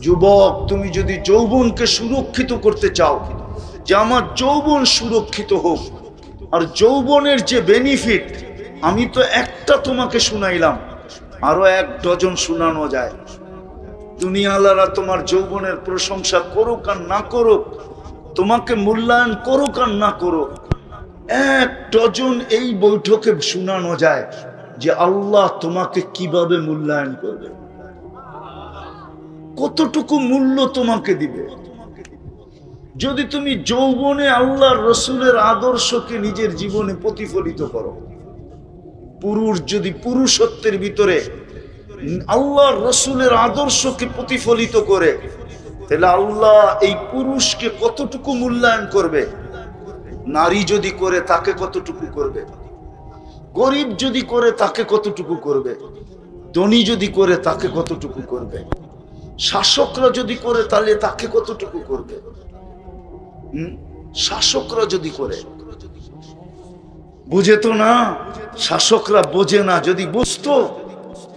যুবক, তুমি যদি যৌবনকে সুরক্ষিত করতে চাও, যে আমার যৌবন সুরক্ষিত হোক, আর যৌবনের যে বেনিফিট, আমি তো একটা তোমাকে শুনাইলাম, আরো 1 ডজন শোনানো যায়। দুনিয়াওয়ালারা তোমার যৌবনের প্রশংসা করুক আর না করুক, তোমাকে মূল্যায়ন করুক আর না করুক, 1 ডজন এই বৈঠকে শোনানো যায় যে আল্লাহ তোমাকে কিভাবে মূল্যায়ন করবে, কতটুকু মূল্য তোমাকে দিবে। যদি তুমি যৌবনে আল্লাহর রসুলের আদর্শকে নিজের জীবনে প্রতিফলিত করো, পুরুষ যদি পুরুষত্বের ভিতরে আল্লাহর রসুলের আদর্শকে প্রতিফলিত করে, তাহলে আল্লাহ এই পুরুষকে কতটুকু মূল্যায়ন করবে। নারী যদি করে তাকে কতটুকু করবে, গরিব যদি করে তাকে কতটুকু করবে, ধনী যদি করে তাকে কতটুকু করবে, শাসকরা যদি করে তাহলে তাকে কতটুকু করবে। শাসকরা যদি করে, বুঝে তো না, শাসকরা বোঝে না। যদি বুঝতো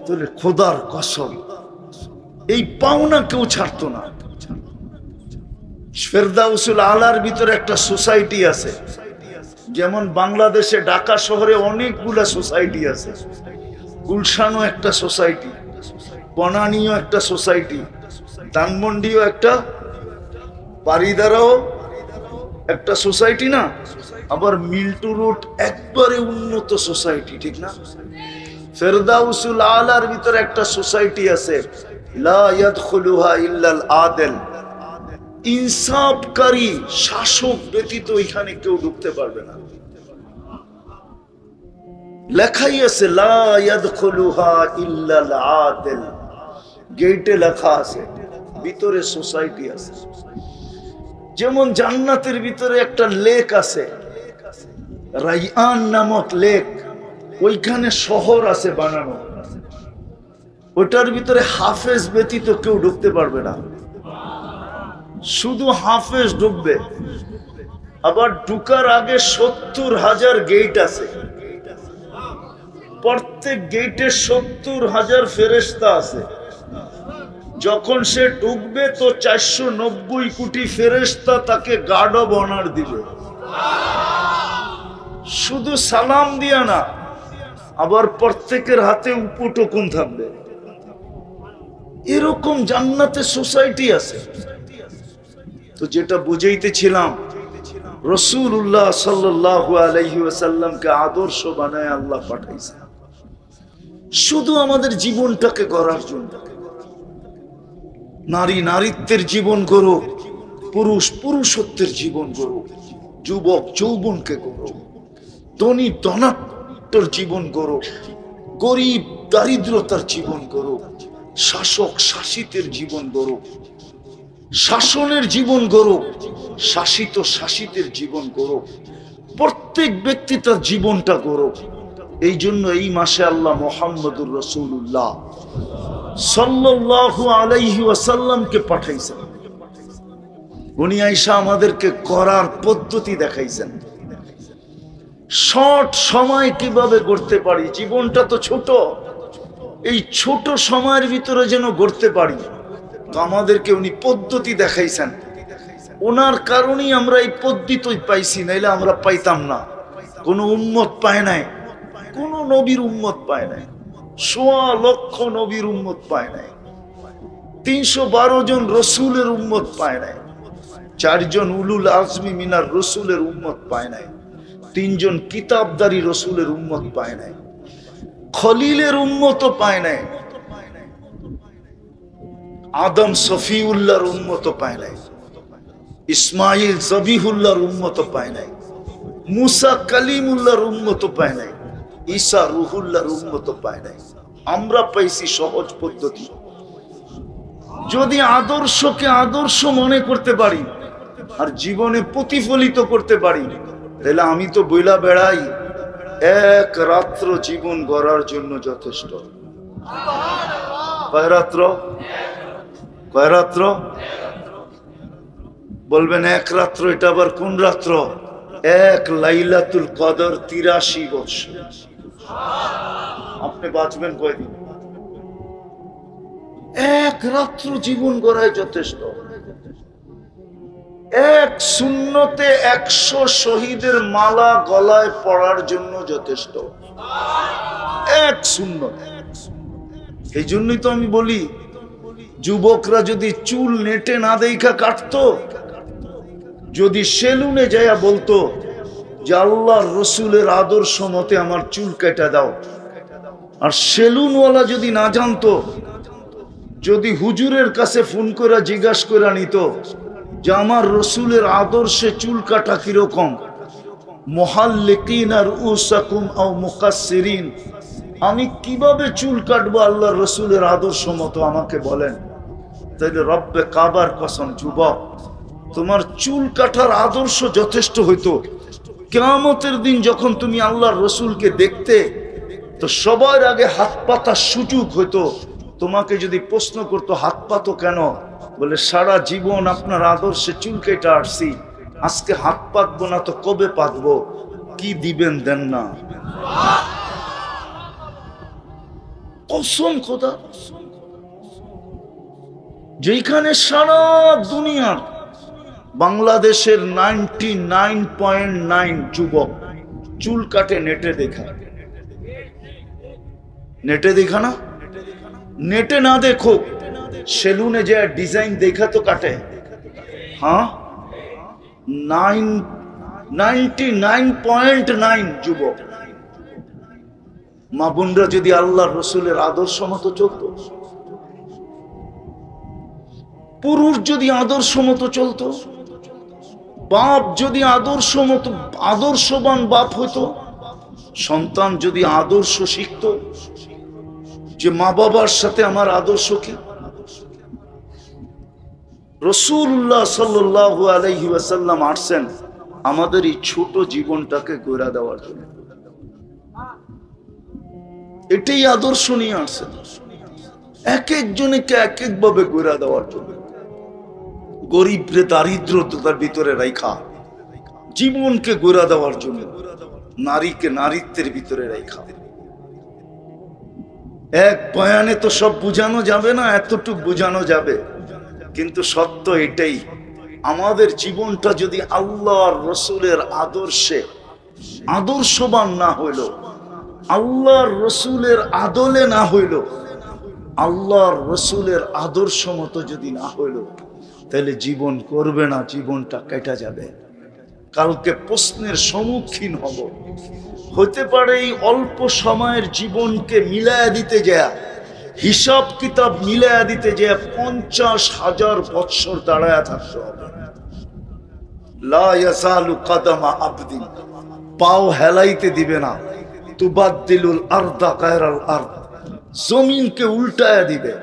তাহলে খোদার কসম এই পাওনা কেউ ছাড়তো না। ফেরদাউসুল আলার ভিতরে একটা সোসাইটি আছে, যেমন বাংলাদেশে ঢাকা শহরে অনেকগুলা সোসাইটি আছে। গুলশানও একটা সোসাইটি, বনানীও একটা সোসাইটি, ধানমন্ডিও একটা, বারিদারাও একটা সোসাইটি না, আবার মিল্টু রোড একবারে উন্নত সোসাইটি, ঠিক না? ফেরদাউসুল আলার ভিতরে একটা সোসাইটি আছে, লা ইয়াদখুলুহা ইল্লাল আদিল, ইনসাফকারী শাসক ব্যতীত এখানে কেউ ঢুকতে পারবে না। লেখাই আছে লা ইয়াদখুলুহা ইল্লাল আদিল, গেটে লেখা আছে, ভিতরে সোসাইটি আছে। যেমন জান্নাতের ভিতরে একটা লেক আছে, রাইয়ান নামক লেক, ওইখানে শহর আছে বানানো, ওটার ভিতরে হাফেজ ব্যতীত কেউ ঢুকতে পারবে না, শুধু হাফেজ ঢুকবে। আবার ঢুকার আগে 70,000 গেট আছে, প্রত্যেক গেটে 70,000 ফেরেশতা আছে। যখন সে ঢুকবে তো 490 কোটি ফেরেশতা তাকে গার্ড অব অনার দিবে, শুধু সালাম দিয়া না, আবার প্রত্যেকের হাতে উপটোকন থাকবে। এরকম জান্নাতে সোসাইটি আছে। তো যেটা বুঝাইতেছিলাম, রাসূলুল্লাহ সাল্লাল্লাহু আলাইহি ওয়াসাল্লামকে আদর্শ বানায় আল্লাহ পাঠাইছে শুধু আমাদের জীবনটাকে গড়ার জন্য। নারী নারীত্বের জীবন গড়ুক, পুরুষ পুরুষত্বের জীবন গড়ুক, যুবক যৌবনকে গড়ুক, ধনী ধনাত্মর জীবন গড়ুক, গরিব দারিদ্রতার জীবন গড়ুক, শাসক শাসিতের জীবন গড়ুক, শাসনের জীবন গড়ুক, শাসিত শাসিতের জীবন গড়ুক, প্রত্যেক ব্যক্তি তার জীবনটা গড়ুক। এই জন্য এই মাসে আল্লাহ মুহাম্মদুর রাসূলুল্লাহ সাল্লাল্লাহু আলাইহি ওয়াসাল্লামকে পাঠাইছেন। উনি আয়েশা আমাদেরকে করার পদ্ধতি দেখাইছেন, শর্ট সময় কিভাবে গড়তে পারি। জীবনটা তো ছোট, এই ছোট সময়ের ভিতরে যেন গড়তে পারি, তো আমাদেরকে উনি পদ্ধতি দেখাইছেন। ওনার কারণেই আমরা এই পদ্ধতি পাইছি, নাইলে আমরা পাইতাম না। কোনো উম্মত পায় নাই, কোন নবীর উম্মত পায় নাই, 1.25 লক্ষ নবীর উম্মত পায় নাই, 312 জন রসুলের উম্মত পায় নাই, 4 জন উলুল আজমি মিনার রসুলের উম্মত পায় নাই, 3 জন কিতাবদারি রসুলের উম্মত পায় নাই, খলিলের উম্মত পায় নাই, আদম সফিউল্লাহর উম্মত পায় নাই, ইসমাইল জবিহুল্লাহর উম্মত পায় নাই, মুসা কালিমুল্লাহর উম্মত পায় নাই, ঈসা রুহুল্লাহর উম্মত পায় নাই। আমরা পাইছি সহজ পদ্ধতি। যদি আদর্শকে আদর্শ মনে করতে পারি আর জীবনে প্রতিফলিত করতে পারি, তাহলে আমি তো বইলা বেড়াই 1 রাত্র জীবন গড়ার জন্য যথেষ্ট। কয় রাত্র? কয় রাত্র বলবেন? 1 রাত্র। এটা আবার কোন রাত্র? 1 লাইলাতুল কদর 83 বছর। আপনি বাঁচবেন কয়দিন? এক রাত্র জীবন গড়ায় যথেষ্ট। এক সুন্নতে 100 শহীদের মালা গলায় পড়ার জন্য যথেষ্ট, এক সুন্নত। এই জন্যই তো আমি বলি, যুবকরা যদি চুল নেটে না দেখা কাটতো, যদি সেলুনে যাইয়া বলতো যে আল্লাহর রসুলের আদর্শ মতে আমার চুল কেটে দাও, আর সেলুনওয়ালা যদি না জানতো, যদি হুজুরের কাছে ফোন করে জিজ্ঞাসা করে নিত যে আমার রসুলের আদর্শে চুল কাটা কিরকম, মুহাল্লিকিন আর উসাকুম আও মুকাসসিরিন, আমি কিভাবে চুল কাটবো আল্লাহর রসুলের আদর্শ মতো আমাকে বলেন। তাইলে রব্বে কাবার কসম যুবক, তোমার চুল কাটার আদর্শ যথেষ্ট হইতো। কিয়ামতের দিন যখন তুমি আল্লাহর রসুলকে দেখতে, তো সবার আগে হাত পাতার সুযোগ হইতো। তোমাকে যদি প্রশ্ন করতো হাত পাতো কেন, বলে সারা জীবন আপনার আদর্শে চুল কেটে আসছি, আজকে হাত পাতবো না তো কবে পাতবো, কি দিবেন দেন না। কসম খোদা, যেখানে সারা দুনিয়ার বাংলাদেশের 99.9 যুবক চুল কাটে নেটে দেখা, নেটে দেখা না, নেটে না দেখো, সেলুনে যে ডিজাইন দেখা তো কাটে। হ্যাঁ, 99.9 যুবক মা বোনরা যদি আল্লাহর রসুলের আদর্শ মতো চলতো, পুরুষ যদি আদর্শ মতো চলতো, বাপ যদি আদর্শ মতো আদর্শবান বাপ হইতো, সন্তান যদি আদর্শ শিখতো যে মা বাবার সাথে আমার আদর্শ কি। রাসূলুল্লাহ সাল্লাল্লাহু আলাইহি ওয়াসাল্লাম আসছেন আমাদের এই ছোট জীবনটাকে গড়া দেওয়ার জন্য, এটাই আদর্শ নিয়ে আসছেন, এক একজনকে এক এক ভাবে গড়া দেওয়ার জন্য। গরিবরে দারিদ্রতার ভিতরে রাখা, জীবনকে গড়া দেওয়ার জন্য, নারীকে নারীত্বের ভিতরে রাখা। এক বয়ানে তো সব বুঝানো যাবে না, এতটুকু বুঝানো যাবে, কিন্তু সত্য এটাই, আমাদের জীবনটা যদি আল্লাহর রসুলের আদর্শে আদর্শবান না হইল, আল্লাহর রসুলের আদলে না হইল, আল্লাহর রসুলের আদর্শ মতো যদি না হইল, তাহলে জীবন করবে না, জীবনটা কেটে যাবে। কালকে প্রশ্নের সম্মুখীন হব। হতে পারে এই অল্প সময়ের জীবনকে মিলায়া দিতে যায়, হিসাব কিতাব মিলায়া দিতে যায় 50,000 বৎসর দাঁড়ায়া থাকতে হবে। লা ইয়াসালু কাদামা আবদিন, পাও হেলাইতে দিবে না। তুবাদ্দিলুল আরদা গায়রাল আরদ, জমিনকে উল্টায়া দিবে,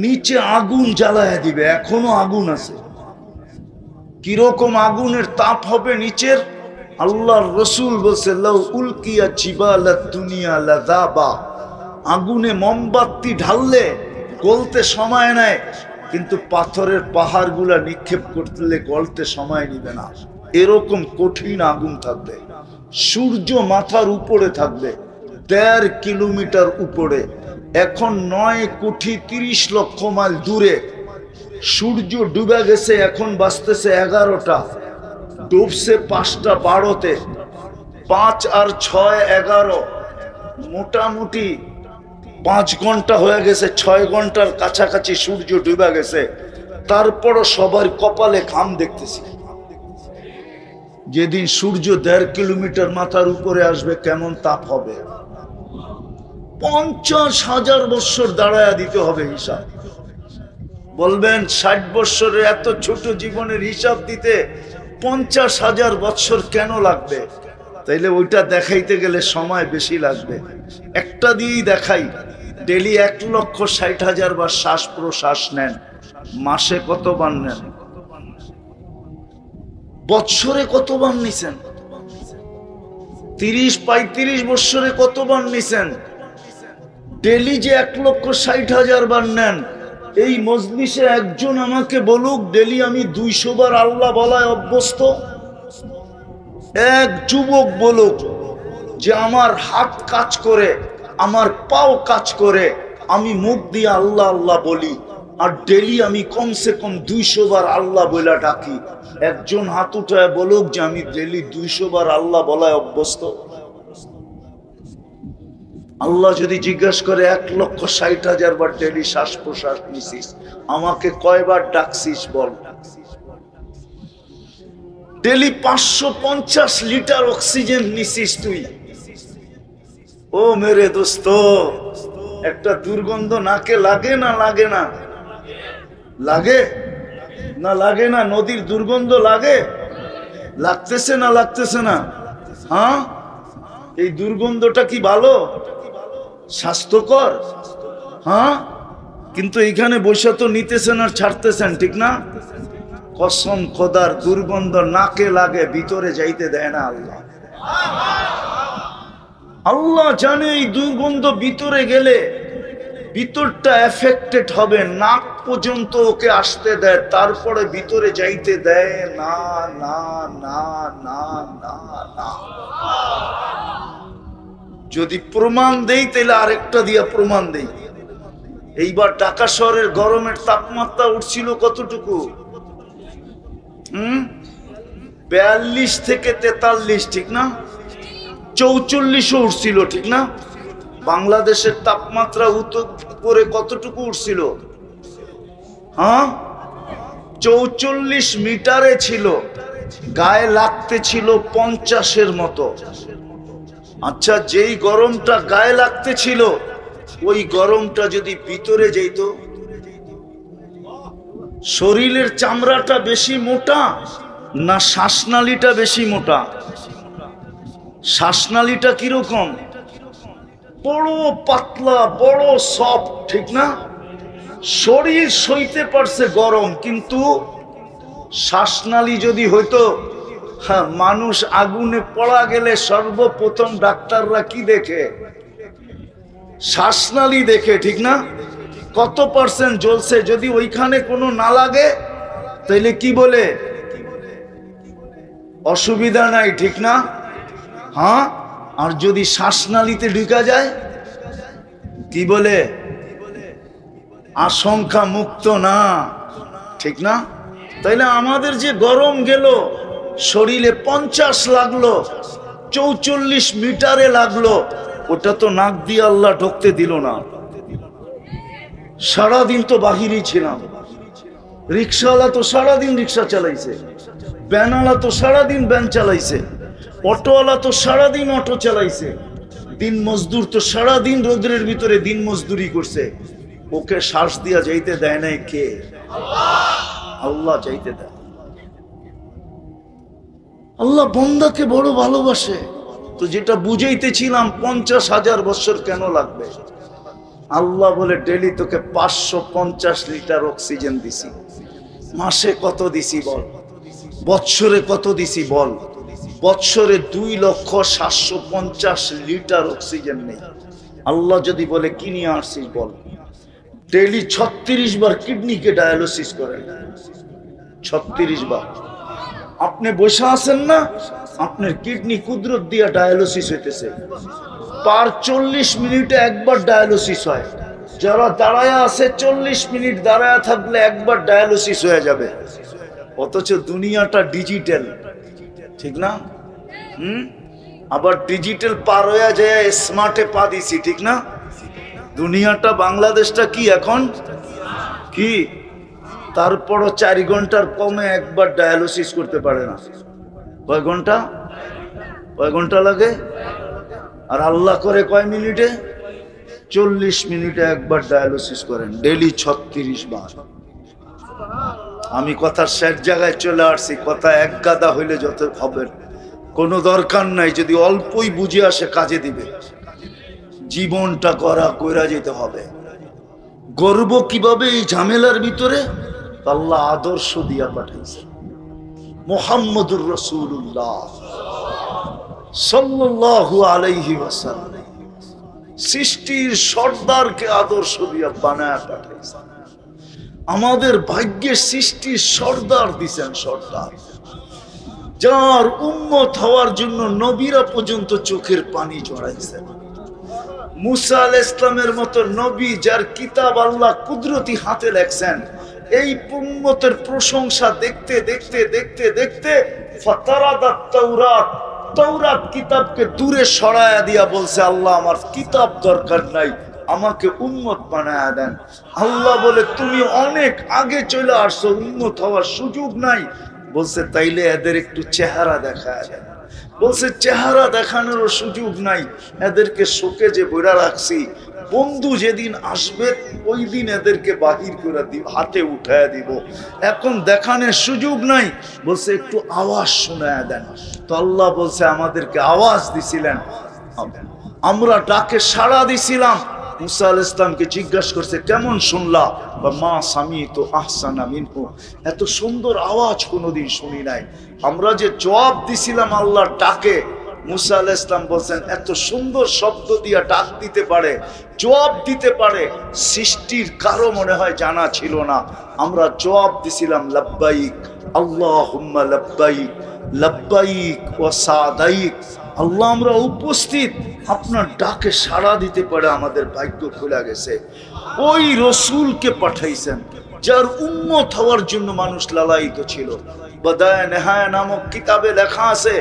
নিচে আগুন জ্বালায়া দিবে, এখনো আগুন আছে। কিরকম আগুনের তাপ হবে নিচের, আল্লাহর রসুল বলছে লাউ উলকিয়া জিবালাত দুনিয়া লাযাবা, আগুনে মোমবাতি ঢাললে গলতে সময় নেয়, কিন্তু পাথরের পাহাড়গুলা নিক্ষেপ করতে গলতে সময় নিবে না। এরকম কঠিন আগুন থাকবে। সূর্য মাথার উপরে থাকবে 1.5 কিলোমিটার উপরে, এখন 9,30,00,000 মাইল দূরে। সূর্য ডুবে গেছে, এখন বাজতেছে 11টা, ডুবছে 5টা 12তে, 5 আর 6 11, মোটামুটি 5 ঘন্টা হয়ে গেছে, 6 ঘন্টার কাছাকাছি সূর্য ডুবে গেছে। তারপরও সবার কপালে ঘাম দেখতেছি। যেদিন সূর্য 1.5 কিলোমিটার মাথার উপরে আসবে কেমন তাপ হবে। 50,000 বৎসর দাঁড়ায়া দিতে হবে হিসাব। বলবেন 60 বৎসরের এত ছোট জীবনের হিসাব দিতে 50,000 বৎসর কেন লাগবে? তাইলে ওইটা দেখাইতে গেলে সময় বেশি লাগবে। একটা দিয়েই দেখাই, ডেলি 1,60,000 বার শ্বাস প্রশ্বাস নেন, মাসে কতবার নেন? বৎসরে কতবার নিছেন? 30-35 বৎসরে কতবার নিছেন? ডেলি যে 1,60,000 বার নেন, এই মজলিসে একজন আমাকে বলুক ডেলি আমি 200 বার আল্লাহ বলায় অভ্যস্ত। এক যুবক বলুক যে আমার হাত কাজ করে, আমার পাও কাজ করে, আমি মুখ দিয়ে আল্লাহ আল্লাহ বলি, আর ডেলি আমি কমসে কম 200 বার আল্লাহ বলে ডাকি। একজন হাত উঠায় বলুক যে আমি ডেলি 200 বার আল্লাহ বলায় অভ্যস্ত। আল্লাহ যদি জিজ্ঞাসা করে 1,60,000 বার ডেলি শ্বাস প্রশ্বাস নিছিস, আমাকে কয়বার ডাকছিস বল। ডেলি 550 লিটার অক্সিজেন নিছিস তুই। ও মেরে দোস্ত, একটা দুর্গন্ধ নাকে লাগে না লাগে না? লাগে না লাগে না? নদীর দুর্গন্ধ লাগে? লাগতেছে না লাগতেছে না? হ্যাঁ, এই দুর্গন্ধটা কি ভালো, স্বাস্থ্যকর? হ্যাঁ, কিন্তু এইখানে বসে তো নিতেছেন আর ছাড়তেছেন, ঠিক না? কসম খোদার, দুর্গন্ধ নাকে লাগে, ভিতরে যাইতে দেয় না আল্লাহ। আল্লাহ জানে এই দুর্গন্ধ ভিতরে গেলে ভিতরটা এফেক্টেড হবে, নাক পর্যন্ত ওকে আসতে দেয়, তারপরে ভিতরে যাইতে দেয় না না না না না না। যদি প্রমাণ দেই তাহলে আরেকটা দিয়া প্রমাণ দেই। এইবার ঢাকা শহরের গরমের তাপমাত্রা উঠছিল কতটুকু? 42 থেকে 43, ঠিক না? 44ও উঠছিল, ঠিক না? বাংলাদেশের তাপমাত্রা উপরে কতটুকু উঠছিল? হ্যাঁ, 44 মিটারে ছিল, গায়ে লাগতে ছিল 50-এর মতো। আচ্ছা, যেই গরমটা গায়ে লাগতে ছিল ওই গরমটা যদি ভিতরে যেত, শরীরের চামড়াটা বেশি মোটা না শ্বাসনালীটা বেশি মোটা? শ্বাসনালীটা কিরকম? বড় পাতলা, বড় সফট, ঠিক না? শরীর সইতে পারছে গরম, কিন্তু শ্বাসনালী যদি হইতো, হ্যাঁ, মানুষ আগুনে পড়া গেলে সর্বপ্রথম ডাক্তাররা কি দেখে? শ্বাসনালী দেখে, ঠিক না? কত পার্সেন্ট জ্বলছে। যদি ওইখানে কোনো না লাগে তাইলে কি বলে? অসুবিধা নাই, ঠিক না? হ্যাঁ, আর যদি শ্বাসনালীতে ঢুকা যায় কি বলে? আশঙ্কা মুক্ত না, ঠিক না? তাইলে আমাদের যে গরম গেল, শরীরে 50 লাগলো, 44 মিটারে লাগলো, ওটা তো নাক দিয়ে আল্লাহ ঢুকতে দিল না। সারাদিন তো বাহিরেই ছিলাম। রিক্সাওয়ালা তো সারাদিন রিক্সা চালাইছে, ভ্যানওয়ালা তো সারাদিন ভ্যান চালাইছে, অটোওয়ালা তো সারাদিন অটো চালাইছে, দিন মজদুর তো সারাদিন রোদ্রের ভিতরে দিন মজদুরি করছে। ওকে শ্বাস দিয়া যাইতে দেয় নাই কে? আল্লাহ যাইতে দেয়। আল্লাহ বান্দাকে বড় ভালোবাসে। তো যেটা বুঝাইতেছিলাম, 50,000 বছর কেন লাগবে? আল্লাহ বলে ডেলি তোকে 550 লিটার অক্সিজেন দিছি। মাসে কত দিছি বল? বৎসরে কত দিছি বল? বৎসরে 2,750,000 লিটার অক্সিজেন নেই। আল্লাহ যদি বলে কি নিয়ে আসছিস বল? ডেলি 36 বার কিডনিকে ডায়ালিসিস করেন, 36 বার। আপনি বসে আছেন না, আপনার কিডনি কুদরত দিয়া ডায়ালিসিস হইতেছে। পার 40 মিনিটে একবার ডায়ালিসিস হয়। যারা দাঁড়ায় আছে 40 মিনিট দাঁড়ায় থাকলে একবার ডায়ালিসিস হয়ে যাবে। অথচ দুনিয়াটা ডিজিটাল, ঠিক না? আবার ডিজিটাল পার হয়ে যায় স্মার্টে পা দিছি, ঠিক না? দুনিয়াটা, বাংলাদেশটা কি এখন কি? তারপরও 4 ঘন্টার কমে একবার ডায়ালিসিস করতে পারে না। কয় ঘন্টা? কয় ঘন্টা লাগে? আর আল্লাহ করে কয় মিনিটে? 40 মিনিটে একবার ডায়ালিসিস করেন, ডেলি 36 বার। আমি কথার শেষ জায়গায় চলে আসছি। কথা এক গাদা হইলে যত হবে, কোনো দরকার নাই। যদি অল্পই বুঝে আসে কাজে দিবে। জীবনটা কইরা যেতে হবে। গর্ব কিভাবে এই ঝামেলার ভিতরে? আল্লাহ আদর্শ দিয়া পাঠাইছে। মুহাম্মদুর রাসূলুল্লাহ সাল্লাল্লাহু আলাইহি ওয়াসাল্লাম সৃষ্টির সর্দারকে আদর্শ দিয়া বানায় পাঠাইছে। আমাদের ভাগ্যে সৃষ্টির সর্দার দিছেন, সর্দার, যার উম্মত হওয়ার জন্য নবীরা পর্যন্ত চোখের পানি ঝরাইছেন। মুসা আলাইহিস সালামের মতো নবী যার কিতাব আল্লাহ কুদরতি হাতে লেখছেন, এই উম্মতের প্রশংসা দেখতে দেখতে দেখতে দেখতে ফাতারাদাত তাওরাত, তাওরাত কিতাবকে দূরে সরায়া দিয়া বলছে, আল্লাহ আমার কিতাব দরকার নাই, আমাকে উম্মত বানায়া দেন। আল্লাহ বলে তুমি অনেক আগে চলে আসছো, উম্মত হওয়ার সুযোগ নাই। বলছে তাইলে এদের একটু চেহারা দেখায় দেন। বলছে চেহারা দেখানোরও সুযোগ নাই, এদেরকে শোকে যে বইরা রাখছি, বন্ধু যেদিন আসবে ওই দিন এদেরকে বাহির করে দিব, হাতে উঠায় দিব, এখন দেখানোর সুযোগ নাই। বলছে একটু আওয়াজ শোনায় দেন। তো আল্লাহ বলছে আমাদেরকে আওয়াজ দিছিলেন, আমরা ডাকে সাড়া দিছিলাম। মুসা আলাইহিস সালামকে জিজ্ঞাসা করছে কেমন শুনলা? বা মা সামিতু আহসানা মিনহু, এত সুন্দর আওয়াজ কোনোদিন শুনি নাই। আমরা যে জবাব দিছিলাম আল্লাহর ডাকে, মুসা আলাইহিস সালাম বলছেন এত সুন্দর শব্দ দিয়া ডাক দিতে পারে, জবাব দিতে পারে, সৃষ্টির কারো মনে হয় জানা ছিল না। আমরা জবাব দিছিলাম লাব্বাইক আল্লাহুম্মা লাব্বাইক, লাব্বাইক ওয়া সাদাইক। আল্লাহ আমরা উপস্থিত, আপনার ডাকে সাড়া দিতে পারে আমাদের ভাগ্য খুলে গেছে। ওই রসুলকে পাঠাইছেন যার উম্মত হওয়ার জন্য মানুষ লালায়িত ছিল। বাদায়ে নেহায়া নামক কিতাবে লেখা আছে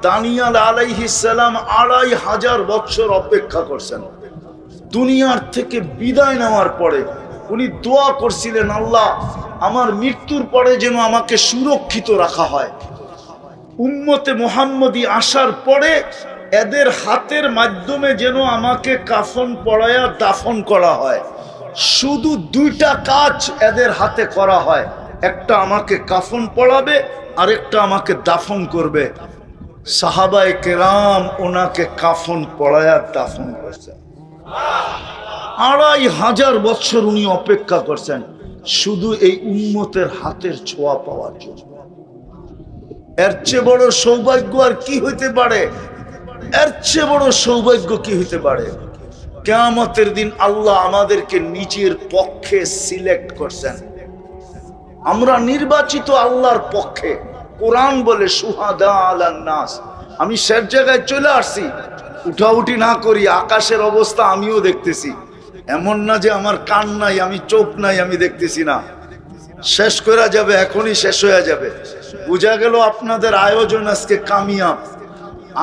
দানিয়াল আলাইহিস সালাম 2500 বছর অপেক্ষা করছেন। দুনিয়ার থেকে বিদায় নেওয়ার পরে উনি দোয়া করছিলেন, আল্লাহ আমার মৃত্যুর পরে যেন আমাকে সুরক্ষিত রাখা হয়। উম্মতে মুহাম্মদী আসার পরে এদের হাতের মাধ্যমে যেন আমাকে কাফন পরায়া দাফন করা হয়। শুধু দুইটা কাজ এদের হাতে করা হয়, একটা আমাকে কাফন পরাবে, আরেকটা আমাকে দাফন করবে। সাহাবায়ে কেরাম ওনাকে কাফন পরায়া দাফন করছেন। 2500 বছর উনি অপেক্ষা করছেন শুধু এই উম্মতের হাতের ছোঁয়া পাওয়ার জন্য। এর চেয়ে বড় সৌভাগ্য আর কি হইতে পারে? এর চেয়ে বড় সৌভাগ্য কি হইতে পারে? কিয়ামতের দিন আল্লাহ আমাদেরকে নিজের পক্ষে সিলেক্ট করছেন। আমরা নির্বাচিত আল্লাহর পক্ষে। কোরআন বলে সুহাদা আলান নাস। আমি শেষ জায়গায় চলে আসছি, উঠাউঠি না করি, আকাশের অবস্থা আমিও দেখতেছি। এমন না যে আমার কান নাই, আমি চোখ নাই, আমি দেখতেছি না। শেষ করা যাবে, এখনই শেষ হয়ে যাবে। বুঝা গেল আপনাদের আয়োজন আজকে কামিয়াব।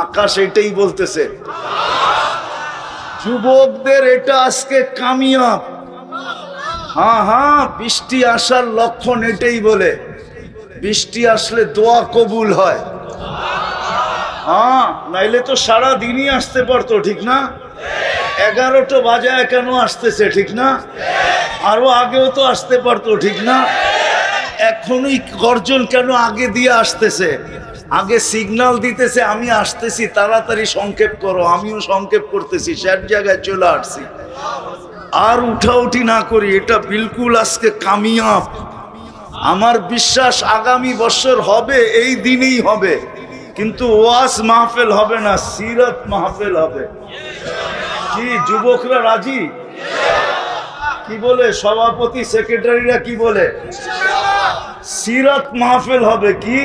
আকাশ এটাই বলতেছে, যুবকদের এটা আজকে কামিয়াব। হ্যাঁ হ্যাঁ, বৃষ্টি আসার লক্ষণ এটাই বলে। বৃষ্টি আসলে দোয়া কবুল হয়। হ্যাঁ, নাইলে তো সারা দিনই আসতে পারতো, ঠিক না? 11টা বাজায় কেন আসতেছে, ঠিক না? আরো আগেও তো আসতে পারতো, ঠিক না? এখনই গর্জন কেন আগে দিয়ে আসতেছে? আগে সিগন্যাল দিতেছে আমি আসতেছি, তাড়াতাড়ি সংক্ষেপ করো। আমিও সংক্ষেপ করতেছি, শেষ জায়গায় চলে আসছি। আর উঠাউঠি না করি, এটা বিলকুল আজকে কামিয়াব। আমার বিশ্বাস আগামী বছর হবে, এই দিনেই হবে, কিন্তু ওয়াজ মাহফিল হবে না, সিরাত মাহফিল হবে। কি যুবকরা রাজি? কি বলে সভাপতি সেক্রেটারিরা? কি বলে? সিরাত মাহফিল হবে। কি?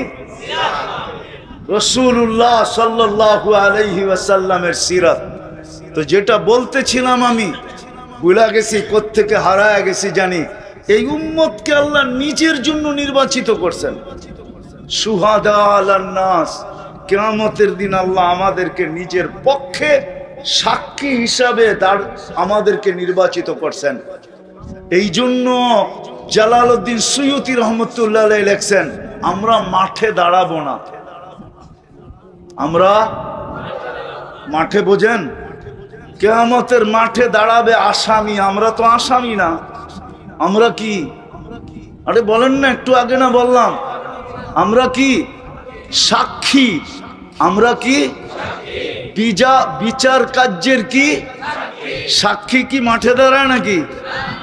রাসূলুল্লাহ সাল্লাল্লাহু আলাইহি ওয়াসাল্লামের সিরাত। তো যেটা বলতেছিলাম আমি ভুলে গেছি, কোত্থেকে হারায় গেছি জানি। এই উম্মতকে আল্লাহ নিজের জন্য নির্বাচিত করছেন। সুহাদা আলান নাস, কিয়ামতের দিন আল্লাহ আমাদেরকে নিজের পক্ষে সাক্ষী হিসাবে আমাদেরকে নির্বাচিত করছেন। এই জন্য জালালউদ্দিন সুয়ুতি রহমতুল্লাহ আলাইহি লেখছেন, আমরা মাঠে দাঁড়াবো না। আমরা মাঠে, বোঝেন, কিয়ামতের মাঠে দাঁড়াবে আসামি। আমরা তো আসামি না, আমরা কি? আরে বলেন না, একটু আগে না বললাম আমরা কি? সাক্ষী। আমরা কি? বিচার কার্যের কি সাক্ষী? কি মাঠে দাঁড়ায় নাকি?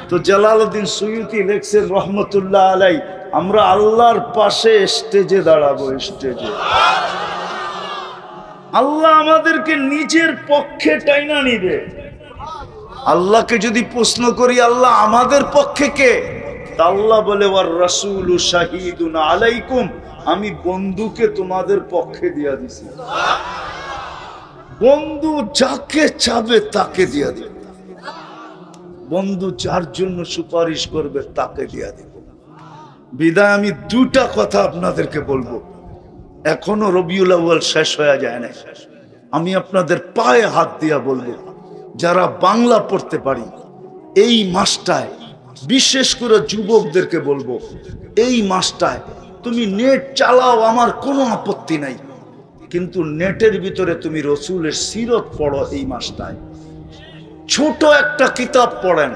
তো জালালউদ্দিন সুয়ুতি লেখছেন রহমতুল্লাহ আলাই, আমরা আল্লাহর পাশে স্টেজে দাঁড়াবো। স্টেজে আল্লাহ আমাদেরকে নিজের পক্ষে টাইনা নিবে। আল্লাহকে যদি প্রশ্ন করি আল্লাহ আমাদের পক্ষে কে, তা আল্লাহ বলে ওয়ার রাসূলু শাহীদুন আলাইকুম, আমি বন্ধুকে তোমাদের পক্ষে দিয়া দিছি। বন্ধু যাকে চাবে তাকে দিয়া দিবে, বন্ধু যার জন্য সুপারিশ করবে তাকে দিয়া দিব। বিদায় আমি দুটা কথা আপনাদেরকে বলবো, এখনো রবিউল আউয়াল শেষ হয়ে যায় না। আমি আপনাদের পায়ে হাত দিয়া বলবো, যারা বাংলা পড়তে পারি এই মাসটায়, বিশেষ করে যুবকদেরকে বলবো, এই মাসটায় তুমি নেট চালাও, আমার কোনো আপত্তি নাই, কিন্তু নেটের ভিতরে তুমি রসুলের সিরত পড়ো। এই মাসটায় ছোট একটা কিতাব পড়েন,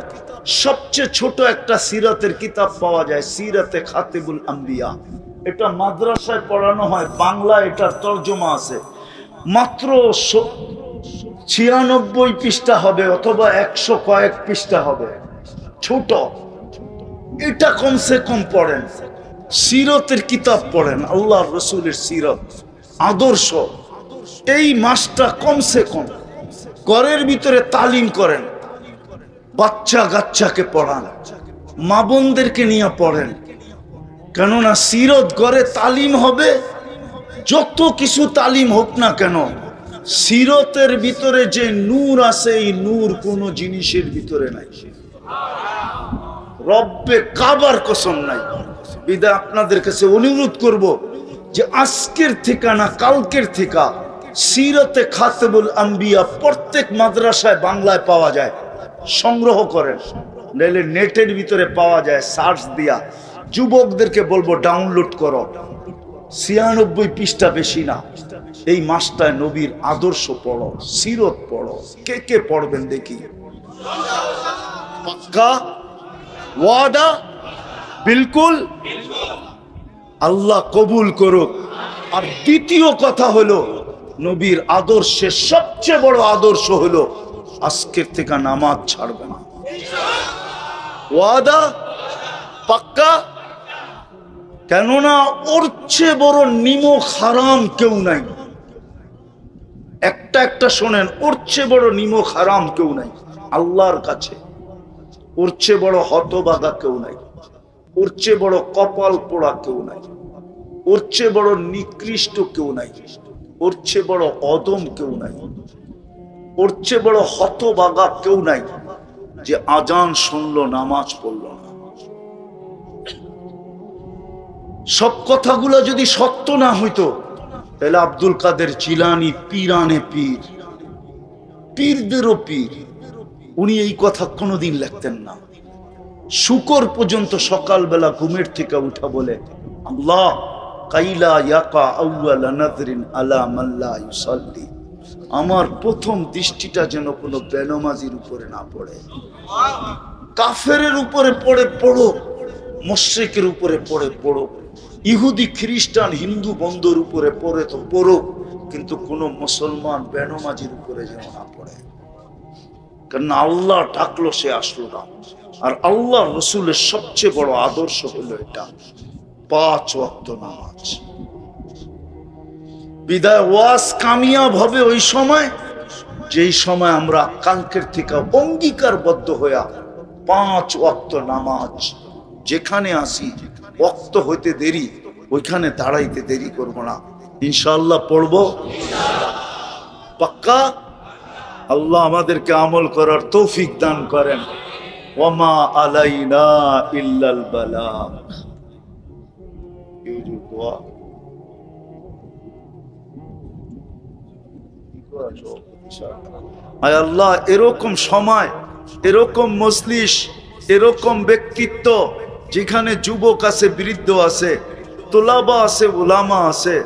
সবচেয়ে ছোট একটা সিরাতের কিতাব পাওয়া যায়, সিরাতে খাতিবুল আম্বিয়া। এটা মাদ্রাসায় পড়ানো হয়, বাংলা এটার তর্জমা আছে, মাত্র 96 পৃষ্ঠা হবে অথবা 100 কয়েক পৃষ্ঠা হবে, ছোট। এটা কমসে কম পড়েন। সিরতের কিতাব পড়েন, আল্লাহর রসুলের সিরত, আদর্শ। এই মাসটা কমসে কম ঘরের ভিতরে তালিম করেন, বাচ্চা গাচ্চাকে পড়ান, মা বোনদেরকে নিয়ে পড়েন। কেননা সিরত ঘরে তালিম হবে, যত কিছু তালিম হোক না কেন, সিরতের ভিতরে যে নূর আছে, এই নূর কোনো জিনিসের ভিতরে নাই, রব্বে কাবার কসম নাই। বিদায় আপনাদের কাছে অনুরোধ করব যে আজকের থেকে না কালকের থেকে সিরতে খাতিবুল আম্বিয়া প্রত্যেক মাদ্রাসায় বাংলায় পাওয়া যায়, সংগ্রহ করেন, নাহলে নেটের ভিতরে পাওয়া যায়, সার্চ দিয়া। যুবকদেরকে বলবো ডাউনলোড করো, 96 পৃষ্ঠা, বেশি না। এই মাসটায় নবীর আদর্শ পড়ো, সিরত পড়ো। কে কে পড়বেন দেখি? পাক্কা ওয়াদা? বিলকুল। আল্লাহ কবুল করুক। আর দ্বিতীয় কথা হলো, নবীর আদর্শের সবচেয়ে বড় আদর্শ হলো আজকের থেকে নামাজ ছাড়বে না। ওয়াদা? পাক্কা? কেননা ওর চেয়ে বড় নিমক হারাম কেউ নাই। একটা শোনেন, ওর চেয়ে বড় নিমক হারাম কেউ নাই আল্লাহর কাছে। ওর চেয়ে বড় হতবাগা কেউ নাই, ওর চেয়ে বড় কপাল পোড়া কেউ নাই, ওর চেয়ে বড় নিকৃষ্ট কেউ নাই, ওর চেয়ে বড় অদম কেউ নাই, ওর চেয়ে বড় হতবাগা কেউ নাই যে আজান শুনলো নামাজ পড়লো না। সব কথাগুলো যদি সত্য না হইতো, তাহলে আব্দুল কাদের জিলানী পীরানে পীর, পীরদেরও পীর, উনি এই কথা কোনোদিন লিখতেন না। শুকর পর্যন্ত সকালবেলা ঘুমের থেকে উঠা বলে, আল্লাহ কাইলা ইয়াকা আউয়ালা নাযরিন আলা মান লা ইউসাল্লি, আমার প্রথম দৃষ্টিটা যেন কোনো বেনামাজির উপরে না পড়ে। কাফেরের উপরে পড়ে পড়ো, মুশরিকের উপরে পড়ে পড়ো, ইহুদি খ্রিস্টান হিন্দু বন্ধুর উপরে পড়ে তো পড়ো, কিন্তু কোন মুসলমান বেনামাজির উপরে যেন না পড়ে। কারণ আল্লাহ ডাকলো, সে আসলো না। আর আল্লাহ রসুলের সবচেয়ে বড় আদর্শ হলো এটা, 5 ওয়াক্ত নামাজ। বিদায় ওয়াজ কামিয়াব হবে ওই সময়, যেই সময় আমরা কালকের থেকে অঙ্গীকারবদ্ধ হইয়া 5 ওয়াক্ত নামাজ যেখানে আসি, ওয়াক্ত হইতে দেরি, ওইখানে দাঁড়াইতে দেরি করব না, ইনশাআল্লাহ পড়বো। পাক্কা? আল্লাহ আমাদেরকে আমল করার তৌফিক দান করেন। ওয়ামা আলাইনা ইল্লাল বালাগ। আয় আল্লাহ, এরকম সময়, এরকম মজলিস, এরকম ব্যক্তিত্ব যেখানে যুবক আছে, বৃদ্ধ আছে, তোলাবা আছে, উলামা আছে,